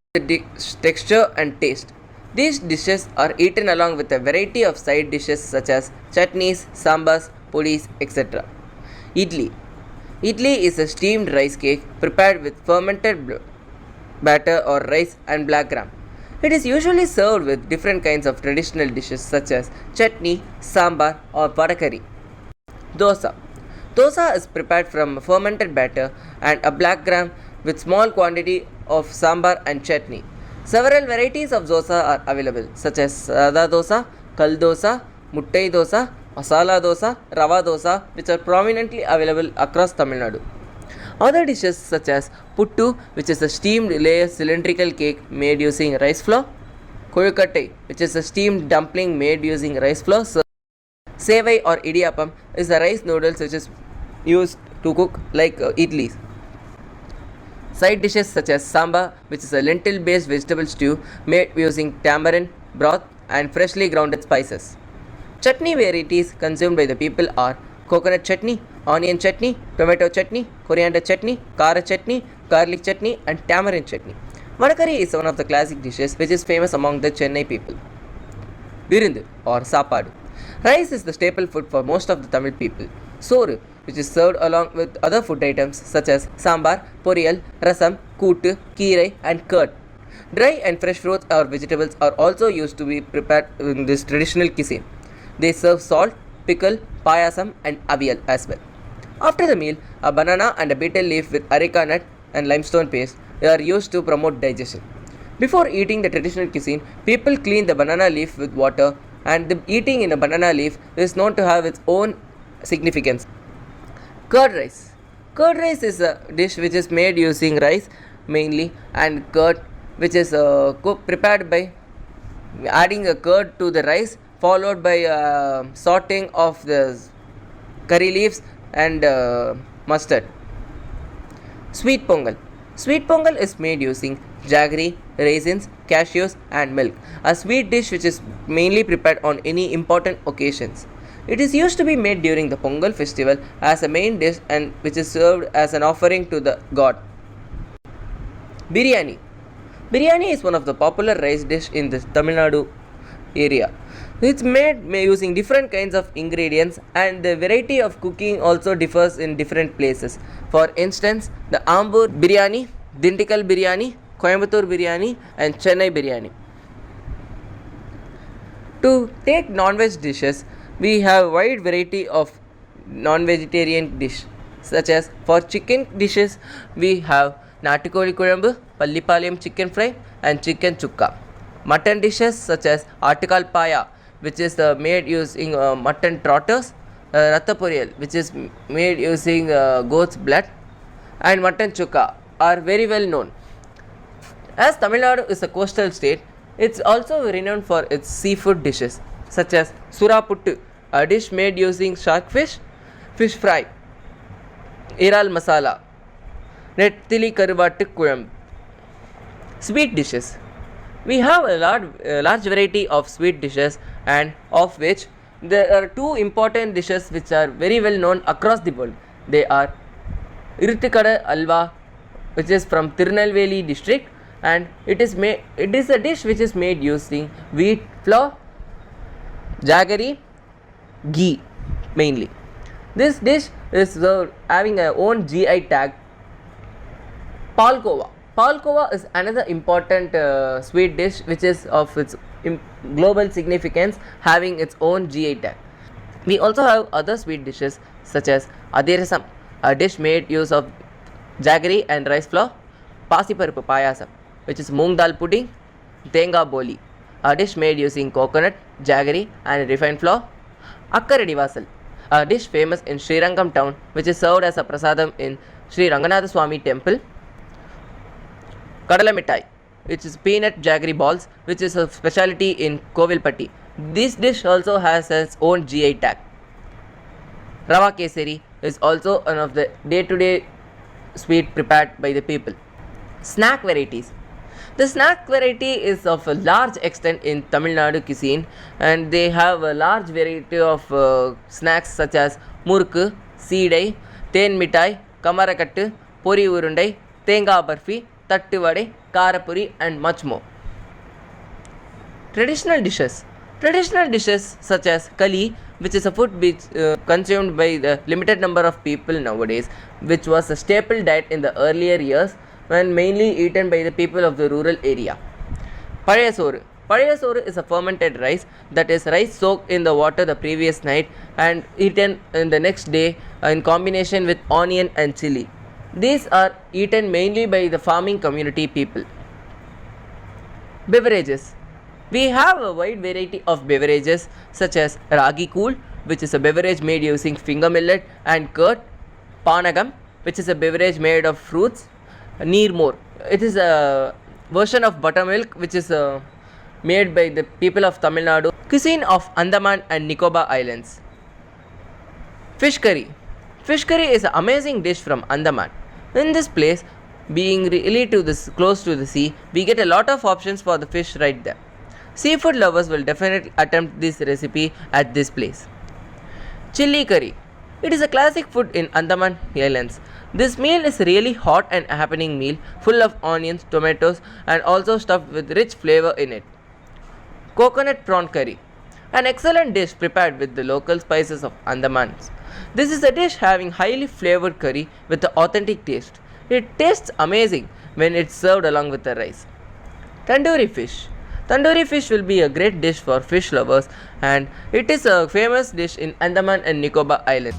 texture and taste. These dishes are eaten along with a variety of side dishes such as chutneys, sambas, pudis, etc. Idli. Idli is a steamed rice cake prepared with fermented batter or rice and black gram. It is usually served with different kinds of traditional dishes such as chutney, sambar or vadakari. Dosa. Dosa is prepared from fermented batter and a black gram with small quantity of sambar and chutney. Several varieties of dosa are available such as sada dosa, kal dosa, muttai dosa, masala dosa, rava dosa, which are prominently available across Tamil Nadu. Other dishes such as puttu, which is a steamed layer cylindrical cake made using rice flour, koyukattai, which is a steamed dumpling made using rice flour. Sevai or idiyappam is the rice noodles which is used to cook like idlis. Side dishes such as samba, which is a lentil-based vegetable stew made using tamarind broth and freshly grounded spices. Chutney varieties consumed by the people are coconut chutney, onion chutney, tomato chutney, coriander chutney, kara chutney, garlic chutney and tamarind chutney. Vadakari is one of the classic dishes which is famous among the Chennai people. Virindu or sapadu. Rice is the staple food for most of the Tamil people. Soru, which is served along with other food items such as sambar, poriyal, rasam, kootu, keerai and curd. Dry and fresh fruits or vegetables are also used to be prepared in this traditional cuisine. They serve salt, pickle, payasam and avial as well. After the meal, a banana and a betel leaf with areca nut and limestone paste are used to promote digestion. Before eating the traditional cuisine, people clean the banana leaf with water, and the eating in a banana leaf is known to have its own significance. Curd rice. Curd rice is a dish which is made using rice mainly and curd, which is prepared by adding a curd to the rice followed by sauteing of the curry leaves and mustard. Sweet pongal. Sweet pongal is made using jaggery, raisins, cashews and milk. A sweet dish which is mainly prepared on any important occasions. It is used to be made during the Pongal festival as a main dish and which is served as an offering to the god. Biryani. Biryani is one of the popular rice dish in the Tamil Nadu area. It's made using different kinds of ingredients and the variety of cooking also differs in different places. For instance, the Ambur biryani, Dintikal biryani, Coimbatore biryani and Chennai biryani. To take non-veg dishes, we have a wide variety of non-vegetarian dish such as for chicken dishes we have Natikoli Kurambu, Pallipalayam chicken fry and chicken chukka. Mutton dishes such as Artikal Paya, which is made using mutton trotters, Rattapuriyal, which is made using goat's blood, and mutton chukka are very well known. As Tamil Nadu is a coastal state, it's also renowned for its seafood dishes such as Suraputtu, a dish made using shark fish, fish fry, Iral masala, Nettili Karuvattu Kulam. Sweet dishes. We have a large variety of sweet dishes and of which there are two important dishes which are very well known across the world. They are Iruttikada Alva, which is from Tirunelveli district, and it is a dish which is made using wheat flour, jaggery, ghee mainly. This dish is having a own GI tag. Palkova. Palkova is another important sweet dish which is of its global significance, having its own GI tag. We also have other sweet dishes such as Adirasam, a dish made use of jaggery and rice flour, Pasiparupu Payasam, which is moong dal pudding, Tenga Boli, a dish made using coconut, jaggery and refined flour, Akkaradi Vasal, a dish famous in Srirangam town which is served as a prasadam in Sri Ranganatha Swami temple, Kadala Mittai, which is peanut jaggery balls, which is a specialty in Kovilpatti. This dish also has its own GI tag. Rava Kesari is also one of the day-to-day sweet prepared by the people. Snack varieties. The snack variety is of a large extent in Tamil Nadu cuisine, and they have a large variety of snacks such as Murku, Seedai, Ten Mittai, Kamarakattu, Pori Urundai, Tenga Barfi, Tattu Vade, Karapuri and much more. Traditional dishes. Traditional dishes such as Kali, which is a food which consumed by the limited number of people nowadays, which was a staple diet in the earlier years when mainly eaten by the people of the rural area. Palayasoru. Palayasoru is a fermented rice, that is rice soaked in the water the previous night and eaten in the next day in combination with onion and chili. These are eaten mainly by the farming community people. Beverages. We have a wide variety of beverages such as Ragi Kool, which is a beverage made using finger millet and curd, Panagam, which is a beverage made of fruits, Neermore. It is a version of buttermilk which is made by the people of Tamil Nadu. Cuisine of Andaman and Nicobar Islands. Fish curry. Fish curry is an amazing dish from Andaman. In this place, being really close to the sea, we get a lot of options for the fish right there. Seafood lovers will definitely attempt this recipe at this place. Chilli curry. It is a classic food in Andaman Islands. This meal is really hot and happening meal full of onions, tomatoes and also stuffed with rich flavor in it. Coconut prawn curry. An excellent dish prepared with the local spices of Andaman. This is a dish having highly flavored curry with an authentic taste. It tastes amazing when it's served along with the rice. Tandoori fish. Tandoori fish will be a great dish for fish lovers and it is a famous dish in Andaman and Nicobar Islands.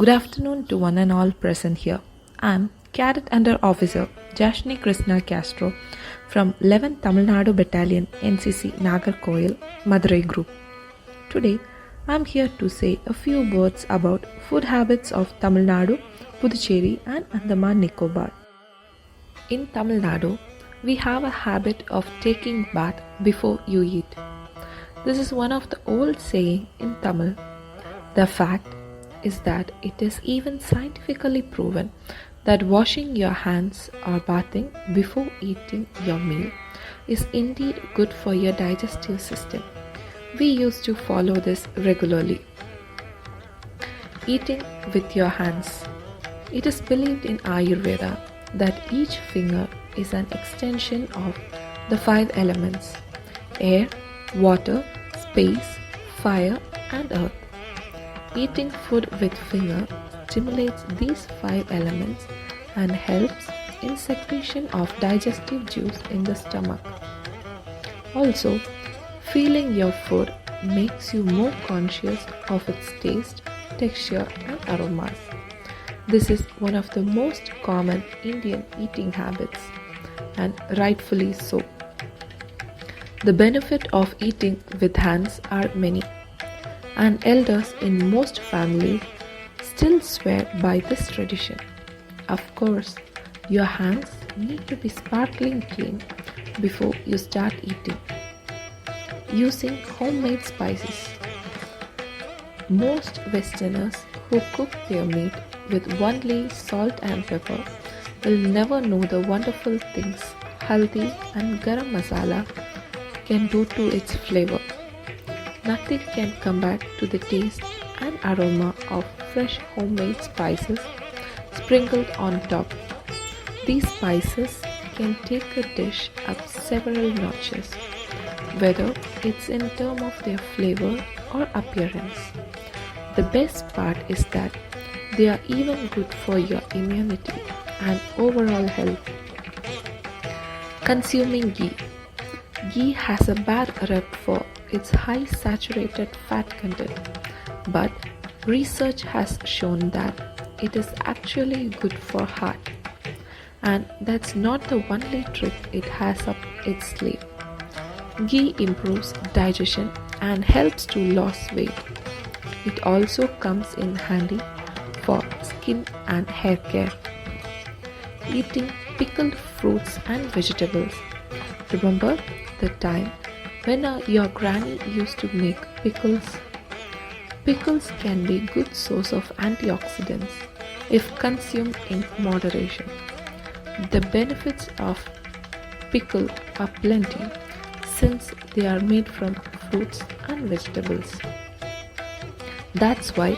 Good afternoon to one and all present here. I am Cadet Under Officer Jashni Krishna Castro from 11th Tamil Nadu Battalion NCC Nagarkoil, Madurai Group. Today, I am here to say a few words about food habits of Tamil Nadu, Puducherry and Andaman Nicobar. In Tamil Nadu, we have a habit of taking bath before you eat. This is one of the old saying in Tamil. The fact is that it is even scientifically proven that washing your hands or bathing before eating your meal is indeed good for your digestive system. We used to follow this regularly. Eating with your hands. It is believed in Ayurveda that each finger is an extension of the 5 elements: air, water, space, fire and earth. Eating food with finger stimulates these 5 elements and helps in secretion of digestive juice in the stomach. Also, feeling your food makes you more conscious of its taste, texture and aromas. This is one of the most common Indian eating habits, and rightfully so. The benefit of eating with hands are many, and elders in most families still swear by this tradition. Of course, your hands need to be sparkling clean before you start eating. Using homemade spices. Most Westerners who cook their meat with only salt and pepper will never know the wonderful things haldi and garam masala can do to its flavor. Nothing can compare to the taste and aroma of fresh homemade spices sprinkled on top. These spices can take a dish up several notches, whether it's in terms of their flavor or appearance. The best part is that they are even good for your immunity and overall health. Consuming ghee. Ghee has a bad rep for its high saturated fat content, but research has shown that it is actually good for heart, and that's not the only trick it has up its sleeve. Ghee improves digestion and helps to lose weight. It also comes in handy for skin and hair care. Eating pickled fruits and vegetables. Remember the time when your granny used to make pickles? Pickles can be a good source of antioxidants if consumed in moderation. The benefits of pickle are plenty since they are made from fruits and vegetables. That's why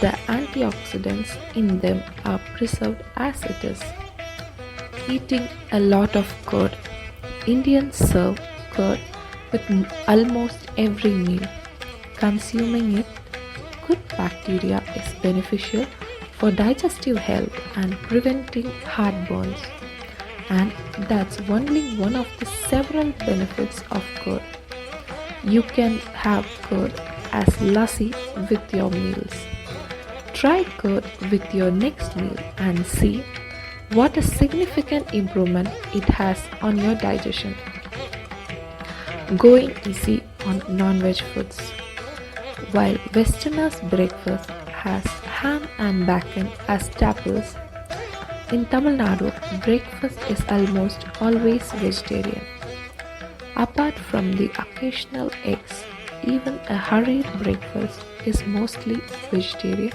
the antioxidants in them are preserved as it is. Eating a lot of curd. Indians serve curd with almost every meal. Consuming it, good bacteria is beneficial for digestive health and preventing heartburns. And that's only one of the several benefits of curd. You can have curd as lassi with your meals. Try curd with your next meal and see what a significant improvement it has on your digestion. Going easy on non-veg foods. While Westerners' breakfast has ham and bacon as staples, in Tamil Nadu, breakfast is almost always vegetarian. Apart from the occasional eggs, even a hurried breakfast is mostly vegetarian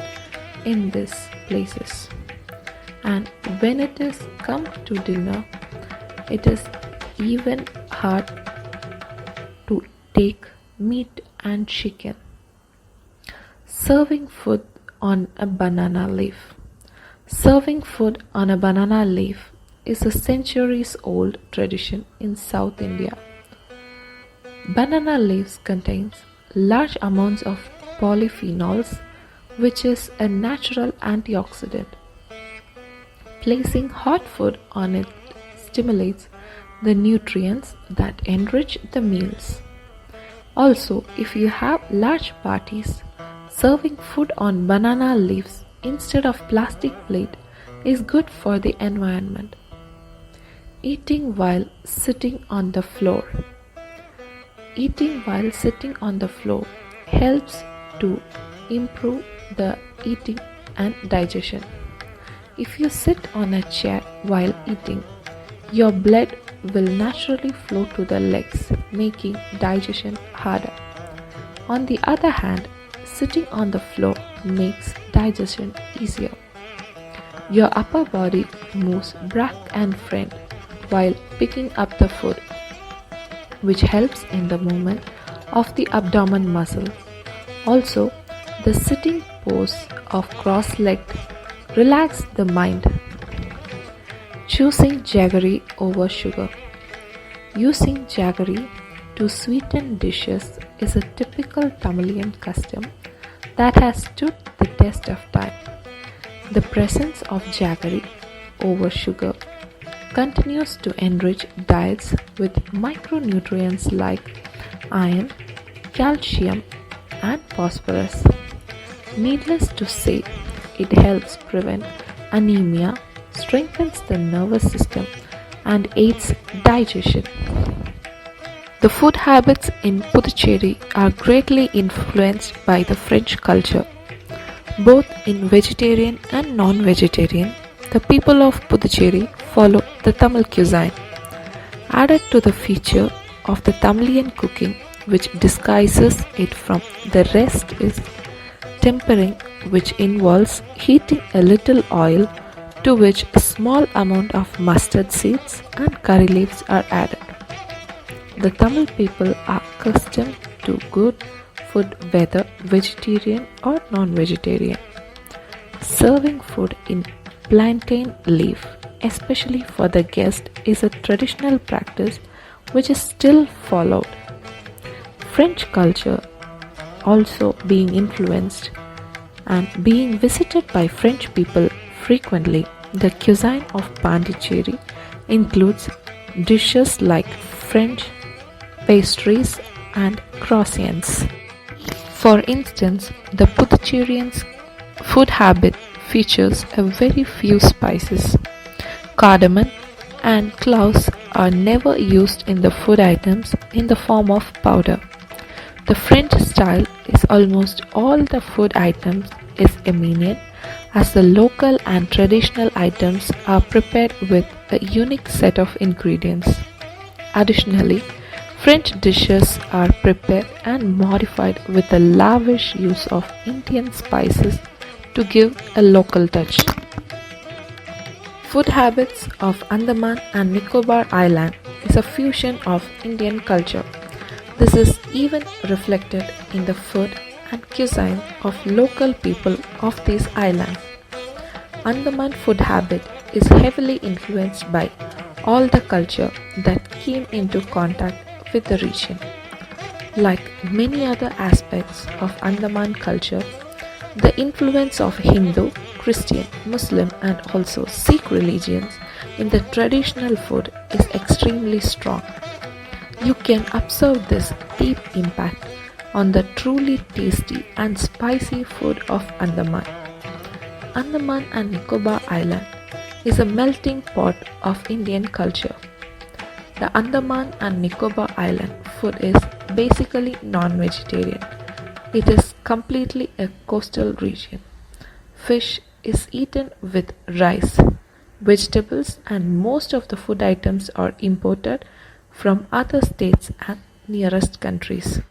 in these places. And when it is come to dinner, it is even hard to take meat and chicken. Serving food on a banana leaf. Serving food on a banana leaf is a centuries-old tradition in South India. Banana leaves contains large amounts of polyphenols, which is a natural antioxidant. Placing hot food on it stimulates the nutrients that enrich the meals. Also, if you have large parties, serving food on banana leaves instead of plastic plate is good for the environment. Eating while sitting on the floor. Eating while sitting on the floor helps to improve the eating and digestion. If you sit on a chair while eating, your blood will naturally flow to the legs, making digestion harder. On the other hand, sitting on the floor makes digestion easier. Your upper body moves back and front while picking up the food, which helps in the movement of the abdomen muscle. Also, the sitting pose of cross-legged relaxes the mind. Choosing jaggery over sugar. Using jaggery to sweeten dishes is a typical Tamilian custom that has stood the test of time. The presence of jaggery over sugar continues to enrich diets with micronutrients like iron, calcium, and phosphorus. Needless to say, it helps prevent anemia, strengthens the nervous system, and aids digestion. The food habits in Puducherry are greatly influenced by the French culture. Both in vegetarian and non-vegetarian, the people of Puducherry follow the Tamil cuisine. Added to the feature of the Tamilian cooking, which disguises it from the rest, is tempering, which involves heating a little oil to which a small amount of mustard seeds and curry leaves are added. The Tamil people are accustomed to good food, whether vegetarian or non-vegetarian. Serving food in plantain leaf, especially for the guest, is a traditional practice which is still followed. French culture also being influenced and being visited by French people frequently, the cuisine of Pondicherry includes dishes like French pastries and croissants. For instance, the Puducherrians' food habit features a very few spices. Cardamom and cloves are never used in the food items in the form of powder. The French style is almost all the food items is immediate, as the local and traditional items are prepared with a unique set of ingredients. Additionally, French dishes are prepared and modified with a lavish use of Indian spices to give a local touch. Food habits of Andaman and Nicobar Island is a fusion of Indian culture. This is even reflected in the food and cuisine of local people of these islands. Andaman food habit is heavily influenced by all the culture that came into contact with the region. Like many other aspects of Andaman culture, the influence of Hindu, Christian, Muslim, and also Sikh religions in the traditional food is extremely strong. You can observe this deep impact on the truly tasty and spicy food of Andaman. Andaman and Nicobar Island is a melting pot of Indian culture. The Andaman and Nicobar Island food is basically non-vegetarian. It is completely a coastal region. Fish is eaten with rice, vegetables, and most of the food items are imported from other states and nearest countries.